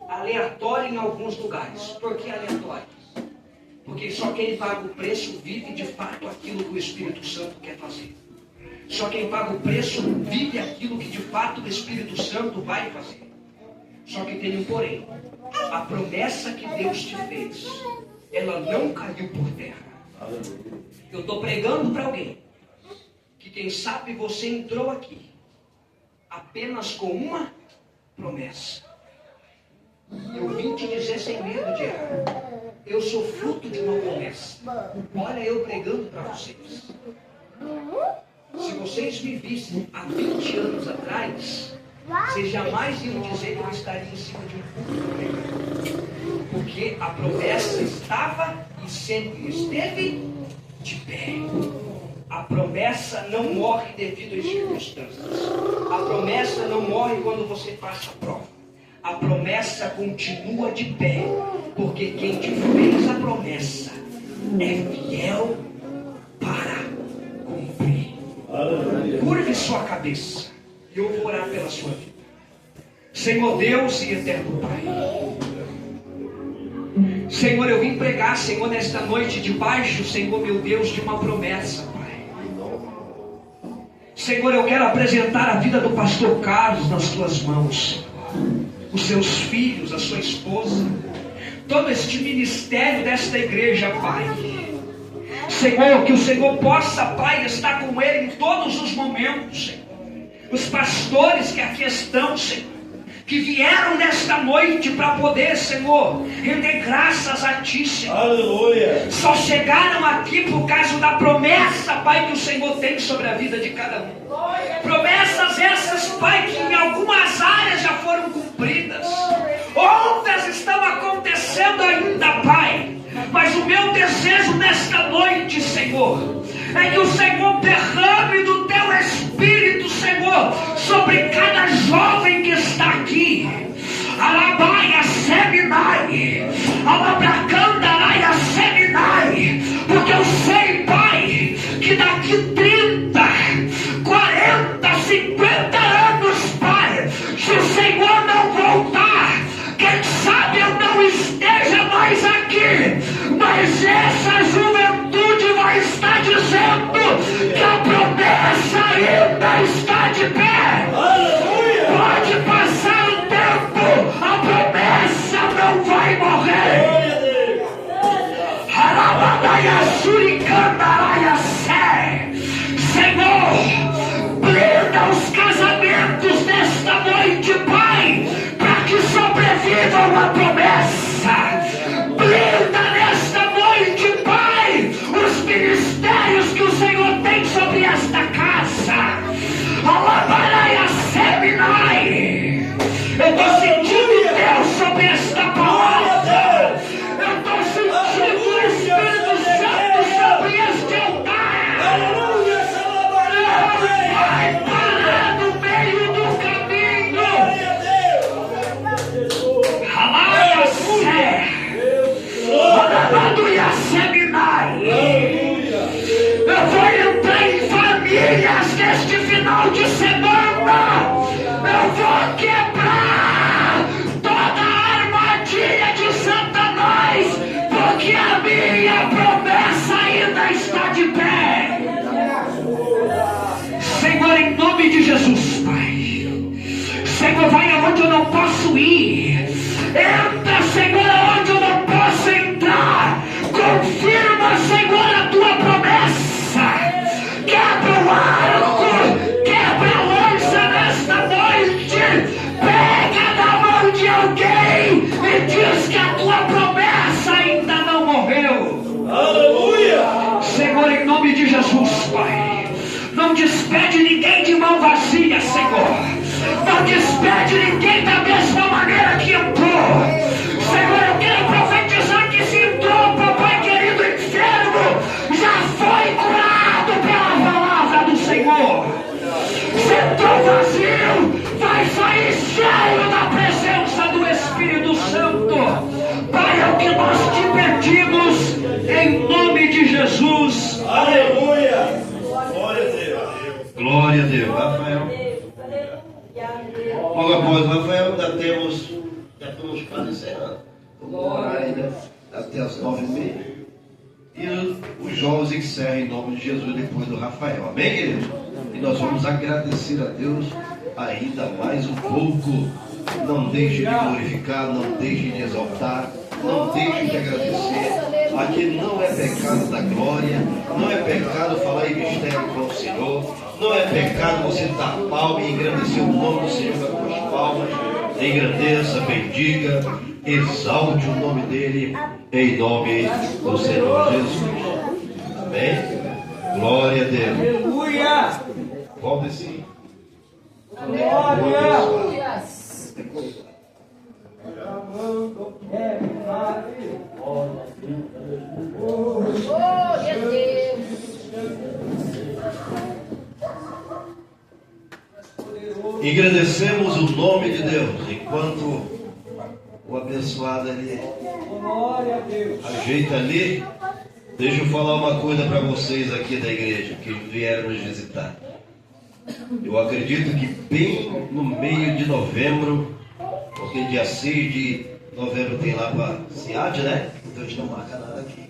aleatório em alguns lugares. Por que aleatório? Porque só quem paga o preço vive de fato aquilo que o Espírito Santo quer fazer. Só quem paga o preço vive aquilo que de fato o Espírito Santo vai fazer. Só que tem um porém. A promessa que Deus te fez, ela não caiu por terra. Eu estou pregando para alguém que quem sabe você entrou aqui apenas com uma promessa. Eu vim te dizer sem medo de errar. Eu sou fruto de uma promessa. Olha eu pregando para vocês. Se vocês me vissem há 20 anos atrás, vocês jamais iam dizer que eu estaria em cima de um púlpito. Porque a promessa estava e sempre esteve de pé. A promessa não morre devido às circunstâncias. A promessa não morre quando você passa a prova. A promessa continua de pé, porque quem te fez a promessa é fiel para cumprir. Curve sua cabeça e eu vou orar pela sua vida. Senhor Deus e eterno Pai, Senhor, eu vim pregar, Senhor, nesta noite debaixo, Senhor meu Deus, de uma promessa, Pai. Senhor, eu quero apresentar a vida do pastor Carlos nas tuas mãos, os seus filhos, a sua esposa, todo este ministério desta igreja, Pai. Senhor, que o Senhor possa, Pai, estar com ele em todos os momentos, Senhor. Os pastores que aqui estão, Senhor, que vieram nesta noite para poder, Senhor, render graças a Ti, Senhor. Aleluia. Só chegaram aqui por causa da promessa, Pai, que o Senhor tem sobre a vida de cada um. Promessas essas, Pai, que em algumas áreas já foram cumpridas. Outras estão acontecendo ainda, Pai. Mas o meu desejo nesta noite, Senhor, é que o Senhor derrame do Teu Espírito, Senhor, sobre cada jovem que está aqui. Alabaia seminai, alabracandaraia seminai, porque eu sei, Pai, que daqui 30, 40, 50 anos, Pai, se o Senhor não voltar, quem sabe eu não esteja mais aqui, mas essa juventude vai estar dizendo que a promessa ainda está de pé. Aleluia. Pode passar o tempo, a promessa Suricandaraia Sé. Senhor, blinda os casamentos nesta noite, Pai, para que sobrevivam a promessa. Blinda nesta noite, Pai, os ministérios que o Senhor tem sobre esta casa. Alabaraia Seminai. Eu estou sentindo Deus sobre esta palavra. Eu estou sentindo o Espírito Santo sobre este altar. Vai parar no meio do caminho. Alabaraia Sé. Alabaraia Seminai. Eu vou entrar em famílias neste final de semana. Eu vou quebrar toda a armadilha de Satanás, porque a minha promessa ainda está de pé. Senhor, em nome de Jesus, Pai. Senhor, vai aonde eu não posso ir. Entra, Senhor, aonde eu não posso entrar. Confirma, Senhor, a tua promessa. Quebra o arco, quebra a lança nesta noite. Pega na mão de alguém e diz que a tua promessa ainda não morreu. Aleluia! Senhor, em nome de Jesus, Pai, não despede ninguém de mão vazia, Senhor. Não despede ninguém da mesma maneira que entrou. Senhor, eu quero profetizar que se entrou, papai querido, enfermo, já foi curado pela palavra do Senhor. Se entrou vazio, vai sair cheio da presença do Espírito Santo. Pai, é o que nós te pedimos, em nome de Jesus. Aleluia! Glória a Deus. Glória a Deus. Rafael. Logo após Rafael, já estamos quase encerrando. Vamos orar ainda até as 9h30. E os jovens encerram em nome de Jesus depois do Rafael. Amém, queridos? E nós vamos agradecer a Deus ainda mais um pouco. Não deixe de glorificar, não deixe de exaltar, não deixe de agradecer. Aqui não é pecado da glória, não é pecado falar em mistério com o Senhor, não é pecado você dar palma e engrandecer o nome do Senhor com as palmas. Engrandeça, bendiga, exalte o nome dele, em nome do Senhor Jesus. Amém? Glória a Deus. Aleluia! Volta sim. Glória! Glória a Deus. Engrandecemos o nome de Deus enquanto o abençoado ali ajeita ali. Deixa eu falar uma coisa para vocês aqui da igreja que vieram nos visitar. Eu acredito que bem no meio de novembro, porque dia 6 de novembro tem lá para SIAD, né? Então a gente não marca nada aqui.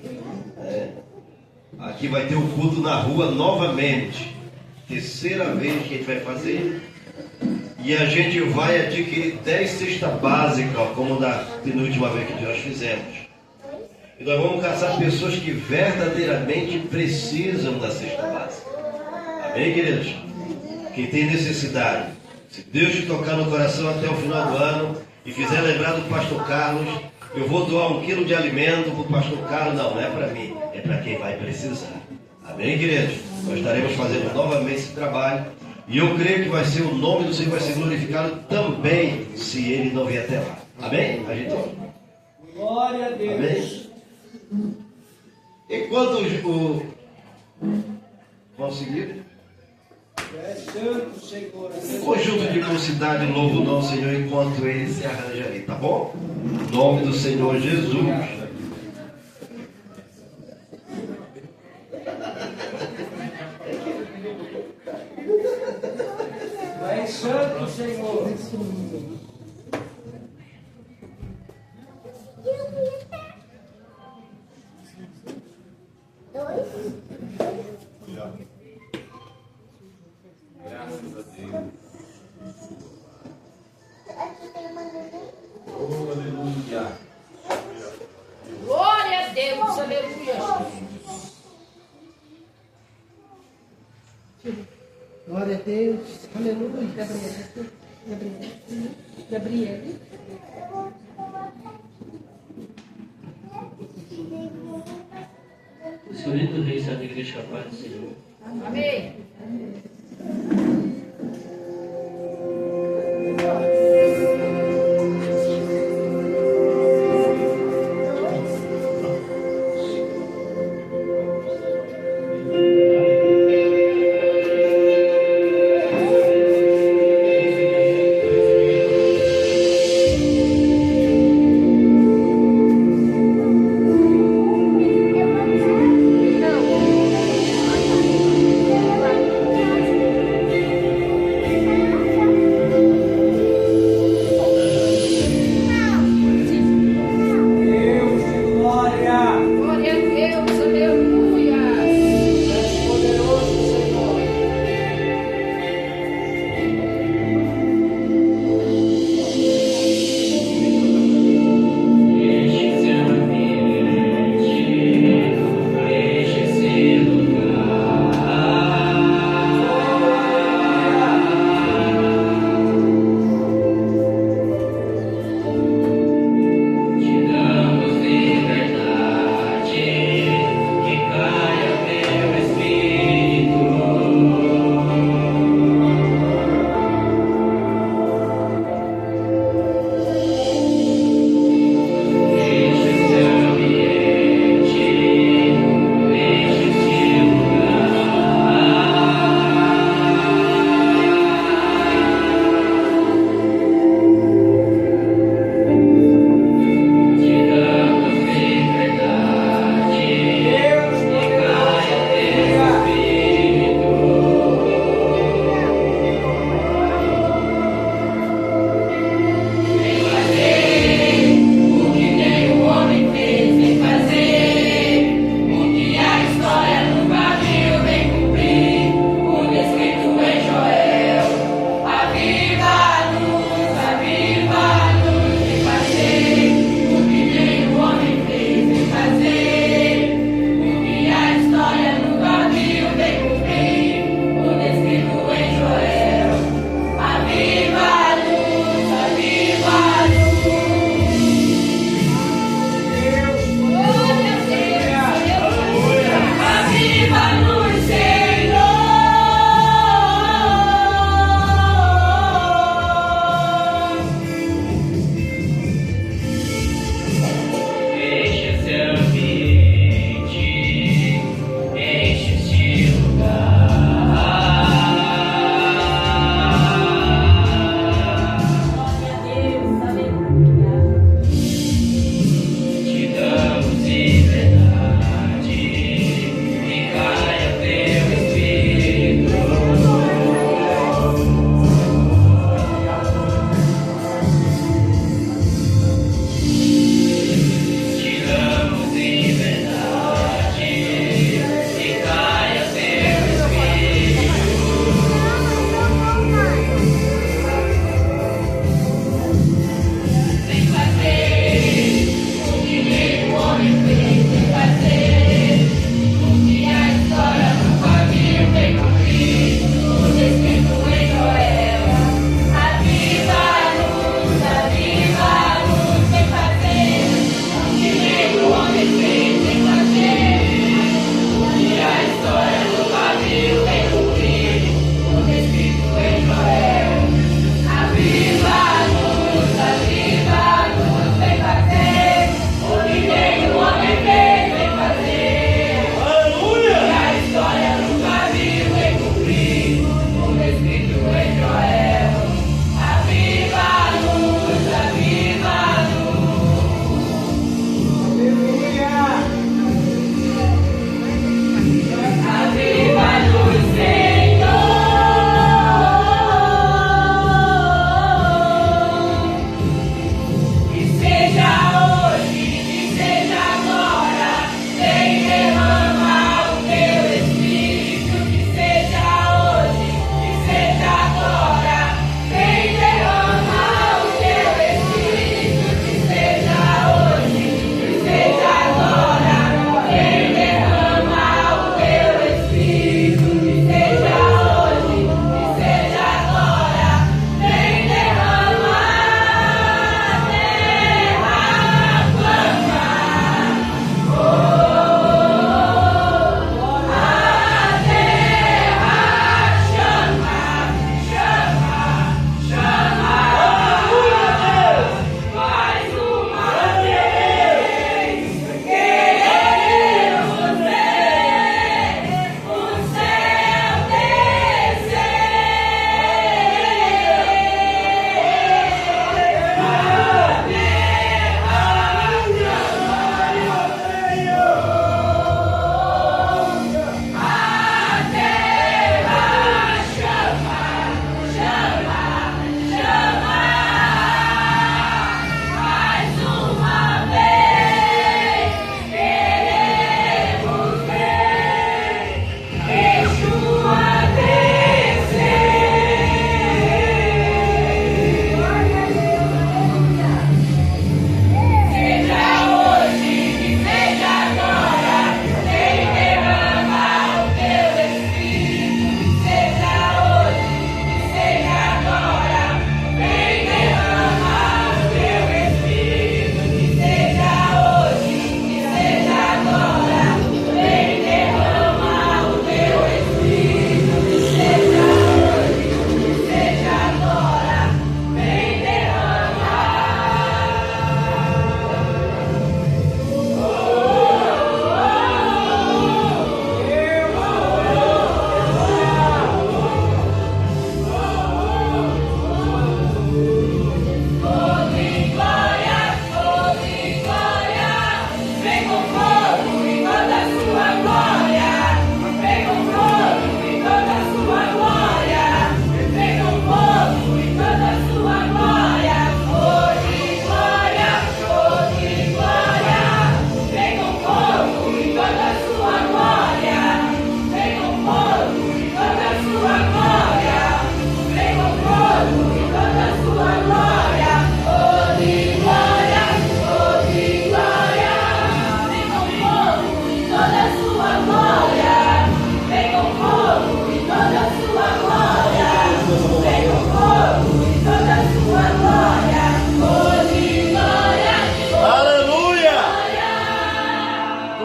Aqui vai ter um culto na rua novamente. Terceira vez que a gente vai fazer. E a gente vai adquirir 10 cestas básicas, como da penúltima vez que nós fizemos. E nós vamos caçar pessoas que verdadeiramente precisam da cesta básica. Amém, queridos? Quem tem necessidade. Se Deus te tocar no coração até o final do ano e fizer lembrar do pastor Carlos, eu vou doar 1 quilo de alimento para o pastor Carlos. Não é para mim, é para quem vai precisar. Amém, queridos? Nós estaremos fazendo novamente esse trabalho. E eu creio que vai ser o nome do Senhor vai ser glorificado também, se ele não vier até lá. Amém? A gente ora. Glória a Deus. Amém? Enquanto o conseguir, um conjunto de mocidade louva o nosso Senhor enquanto ele se arranja ali, tá bom? Em nome do Senhor Jesus. Vai santo, Senhor. Graças a Deus. Aqui tem uma neném. Oh, aleluia. Glória a Deus. Aleluia. Glória a Deus. Aleluia. Gabriele. O Senhor do Rei sabe a igreja capaz do Senhor. Amém.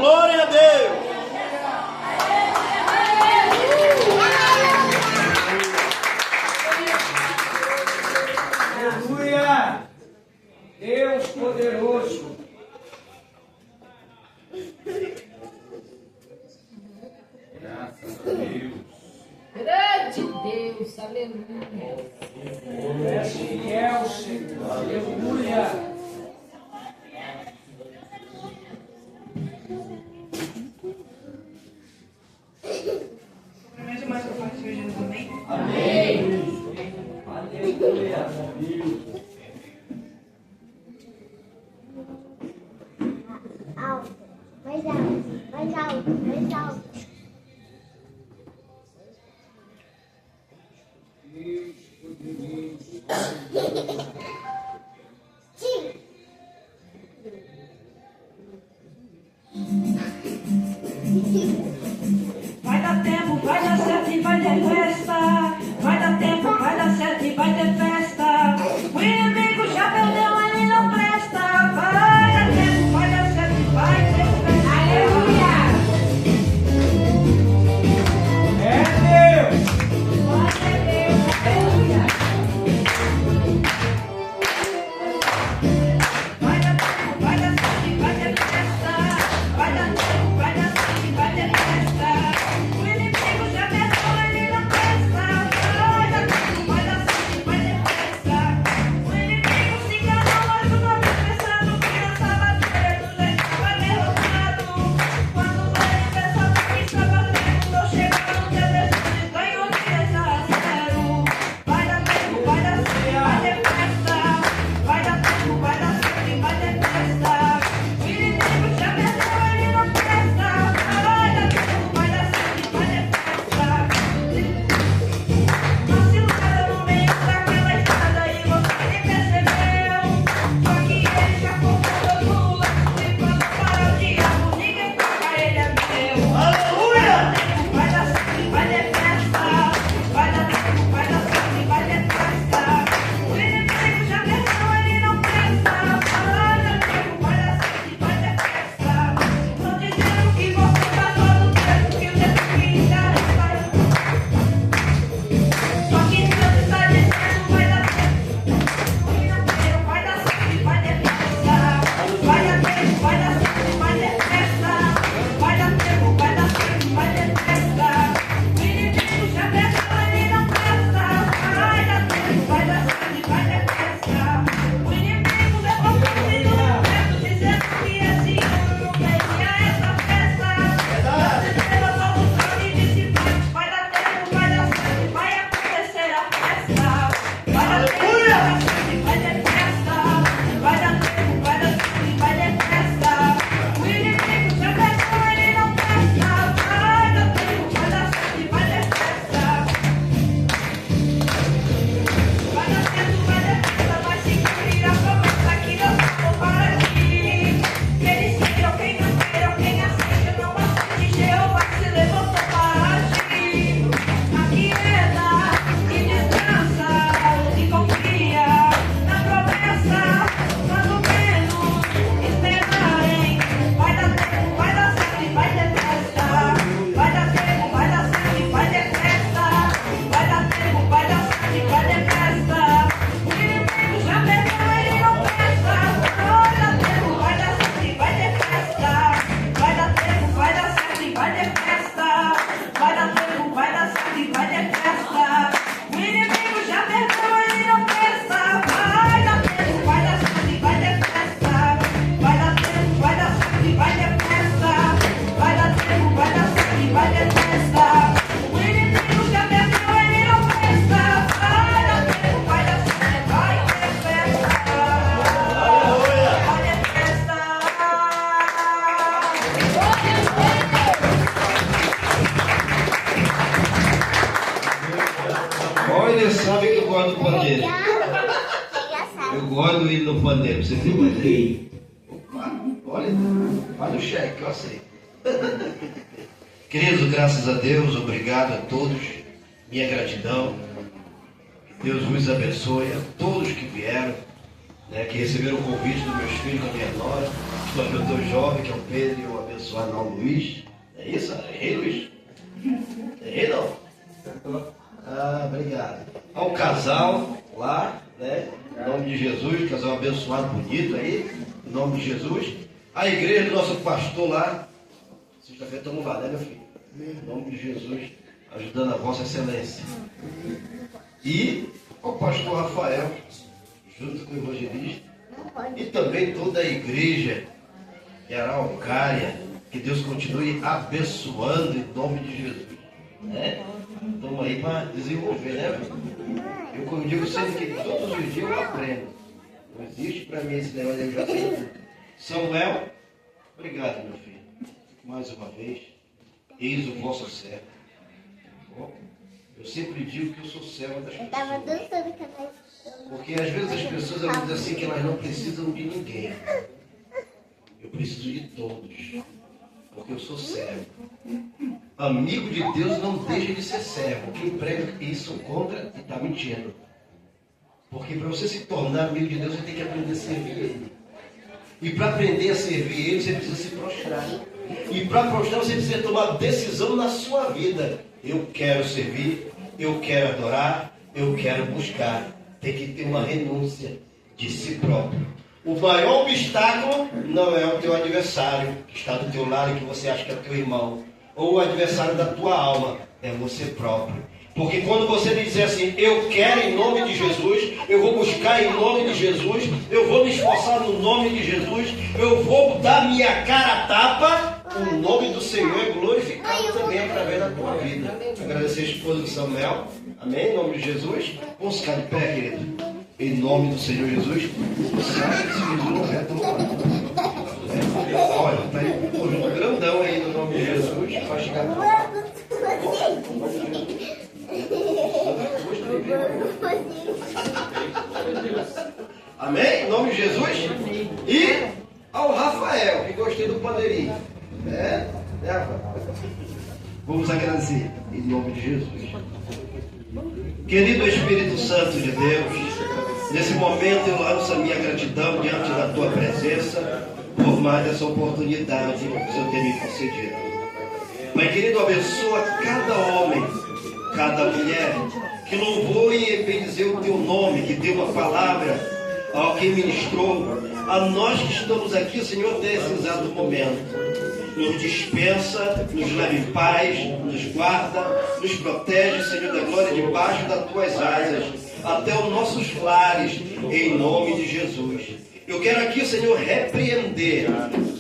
Glória a Deus! Aleluia! Deus poderoso. Graças a Deus. Grande Deus, aleluia. És fiel, Senhor. Aleluia. Mais uma parte de Jesus, amém? Amém. Aleluia. Alto, mais alto, mais alto, mais alto. Sim. Vai dar tempo, vai dar certo e vai ter festa. Vai dar tempo, vai dar certo e vai ter festa. O inimigo já perdeu, ele não presta. Vai dar tempo, vai dar certo e vai ter festa. Aleluia! É Deus. Glória a Deus, aleluia! Vai dar tempo, vai dar certo e vai ter festa. Vai dar tempo, vai dar certo e vai ter festa. O inimigo já perdeu, ele não presta. Vai dar tempo, vai dar certo e vai ter festa. O inimigo se enganou, mas o nome pensando que não estava certo, já estava derrotado. Quando ele pensava que estava certo, não chegou no teu desejo, ganhou de 10 a 0. Vai dar tempo, vai dar certo e vai ter festa. Vai dar tempo, vai dar certo e vai ter festa. O inimigo já perdeu, ele não presta. Vai dar tempo, vai dar certo e vai ter festa. Vacilada no meio daquela estrada e você nem percebeu. Só que ele já comprou todo lado e quando para o diabo, ninguém toca, ele é meu. Aleluia! Vai dar certo e vai ter festa. Vai dar tempo, vai dar certo e vai ter festa. O inimigo já perdeu, ele não presta. Vai dar tempo, vai dar certo e vai ter festa. Tô dizendo que você tá todo tempo, que o tempo que encara vai. Só que Deus está dizendo, vai dar tempo. Vai dar certo e vai ter festa. Vai dar tempo, vai dar certo e vai ter festa. Vai dar tempo, vai dar certo e vai ter festa. O inimigo já perdeu, ele não presta. Vai dar tempo, vai dar certo e vai ter festa. O inimigo levou o filho no teto, dizendo que esse ano não teria essa festa. Você levantou o trono e disse, vai dar tempo, vai dar certo e vai acontecer a festa. Vai dar tempo, vai dar certo e vai ter festa. Vai dar tempo, vai dar certo e vai ter festa. O inimigo já perdeu, ele não presta. Vai dar tempo, vai dar certo e vai ter festa. Vai dar tempo, vai ter festa, vai se cumprir a promessa que Deus falou para ti. Eles queiram, quem não queiram, quem aceita, não aceite, Jeová se levantou para agir. Aquieta e descansa e confia na promessa, quando menos esperarem. Vai dar tempo, vai dar certo e vai ter festa. Vai dar tempo, vai dar certo e vai ter festa. Vai dar tempo, vai dar certo e vai ter festa. O inimigo já perdeu, ele não presta. Vai dar tempo, vai dar certo e vai ter festa. Vai dar tempo, vai dar certo e vai ter festa. Vai dar tempo, vai dar certo e vai ter festa. O inimigo já perdeu, ele não presta. Vai dar tempo, vai dar certo e vai ter festa. Vai dar tempo, vai dar certo e vai ter festa. Vai dar tempo, vai dar certo e vai ter festa. O inimigo já perdeu, ele não presta. Vai dar tempo, vai dar certo e vai ter festa. Vai ter festa. Olha, sabe que eu gosto do pandeiro. Eu gosto do hino do pandeiro. Você tem pandeiro? Opa, olha, faz o cheque que eu aceito. Queridos, graças a Deus, obrigado a todos. Minha gratidão. Deus vos abençoe a todos que vieram, né, que receberam o convite dos meus filhos, da minha nora, do meu jovem, que é o Pedro, e eu abençoe. abençoar, não, Luiz. É isso? Errei, Luiz? Errei, não? Ah, obrigado. Ao casal lá, né? Em nome de Jesus, casal abençoado, bonito aí. Em nome de Jesus. A igreja do nosso pastor lá. Sexta-feira estamos lá, né, meu filho? Em nome de Jesus, ajudando a Vossa Excelência. E o pastor Rafael, junto com o evangelista. E também toda a igreja de Araucária. Que Deus continue abençoando em nome de Jesus. Né? Estamos aí para desenvolver, né? Eu, como digo sempre, que todos os dias eu aprendo. Não existe para mim esse negócio de eu já sei tudo. Samuel, obrigado, meu filho. Mais uma vez, eis o vosso servo. Bom, eu sempre digo que eu sou servo das pessoas. Porque às vezes as pessoas elas dizem assim que elas não precisam de ninguém. Eu preciso de todos. Porque eu sou servo. Amigo de Deus não deixa de ser servo. Quem prega isso contra está mentindo. Porque para você se tornar amigo de Deus, você tem que aprender a servir Ele. E para aprender a servir Ele, você precisa se prostrar. E para prostrar, você precisa tomar decisão na sua vida. Eu quero servir, eu quero adorar, eu quero buscar. Tem que ter uma renúncia de si próprio. O maior obstáculo não é o teu adversário que está do teu lado e que você acha que é teu irmão. Ou o adversário da tua alma, é você próprio. Porque quando você dizer assim, eu quero em nome de Jesus, eu vou buscar em nome de Jesus, eu vou me esforçar no nome de Jesus, eu vou dar minha cara a tapa, o nome do Senhor é glorificado também através da tua vida. Agradecer a esposa de Samuel, amém, em nome de Jesus. Vamos ficar de pé, querido. Em nome do Senhor Jesus, sabe que esse Jesus não é tão claro. Olha, tá aí um conjunto grandão aí no nome de Jesus, vai chegar no amém? Em nome de Jesus. E ao Rafael, que gostei do pandeirinho. Né, Rafael? Vamos agradecer em nome de Jesus. Querido Espírito Santo de Deus, nesse momento eu lanço a minha gratidão diante da tua presença por mais essa oportunidade que o Senhor tem me concedido. Pai querido, abençoa cada homem, cada mulher que louvou e bendizeu o teu nome, que deu uma palavra ao que ministrou, a nós que estamos aqui, Senhor, nesse exato momento. Nos dispensa, nos leva em paz, nos guarda, nos protege, Senhor da glória, debaixo das tuas asas, até os nossos lares, em nome de Jesus. Eu quero aqui, Senhor, repreender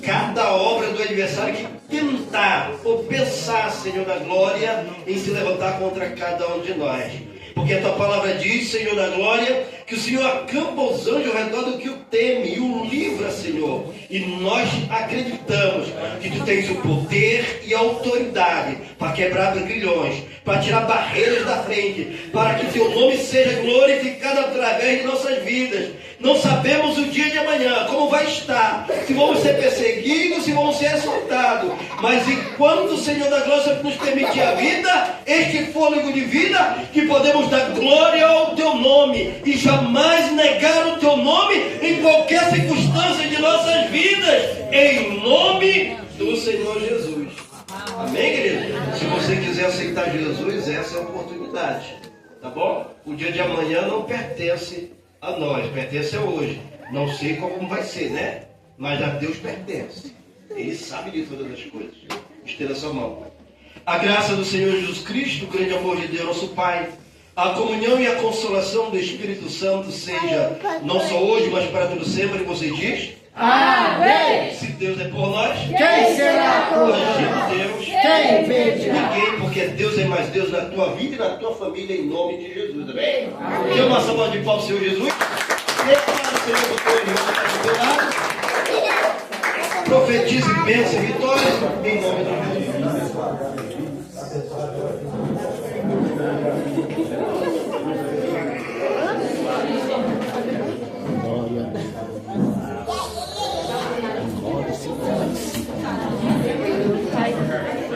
cada obra do adversário que tentar ou pensar, Senhor da glória, em se levantar contra cada um de nós. Porque a tua palavra diz, Senhor da glória, que o Senhor acampa os anjos ao redor do que o teme e o livra, Senhor. E nós acreditamos que tu tens o poder e a autoridade para quebrar grilhões, para tirar barreiras da frente, para que teu nome seja glorificado através de nossas vidas. Não sabemos o dia de amanhã, como vai estar, se vamos ser perseguidos, se vamos ser assaltados. Mas enquanto o Senhor da glória nos permitir a vida, este fôlego de vida, que podemos dar glória ao teu nome e jamais negar o teu nome em qualquer circunstância de nossas vidas, em nome do Senhor Jesus. Amém, querido? Se você quiser aceitar Jesus, essa é a oportunidade, tá bom? O dia de amanhã não pertence a nós, pertence a hoje. Não sei como vai ser, né? Mas a Deus pertence. Ele sabe de todas as coisas. Estenda sua mão. A graça do Senhor Jesus Cristo, o grande amor de Deus, nosso Pai, a comunhão e a consolação do Espírito Santo seja não só hoje, mas para todo sempre. Você diz? Amém! Se Deus é por nós, Quem será por nós? Deus, quem impedirá? ninguém, porque Deus é mais Deus na tua vida e na tua família, em nome de Jesus. Amém? Dê uma salva de palmas ao Senhor Jesus. Declara o Senhor do teu irmão que está do teu lado. Profetize bênção e vitória em nome de Jesus.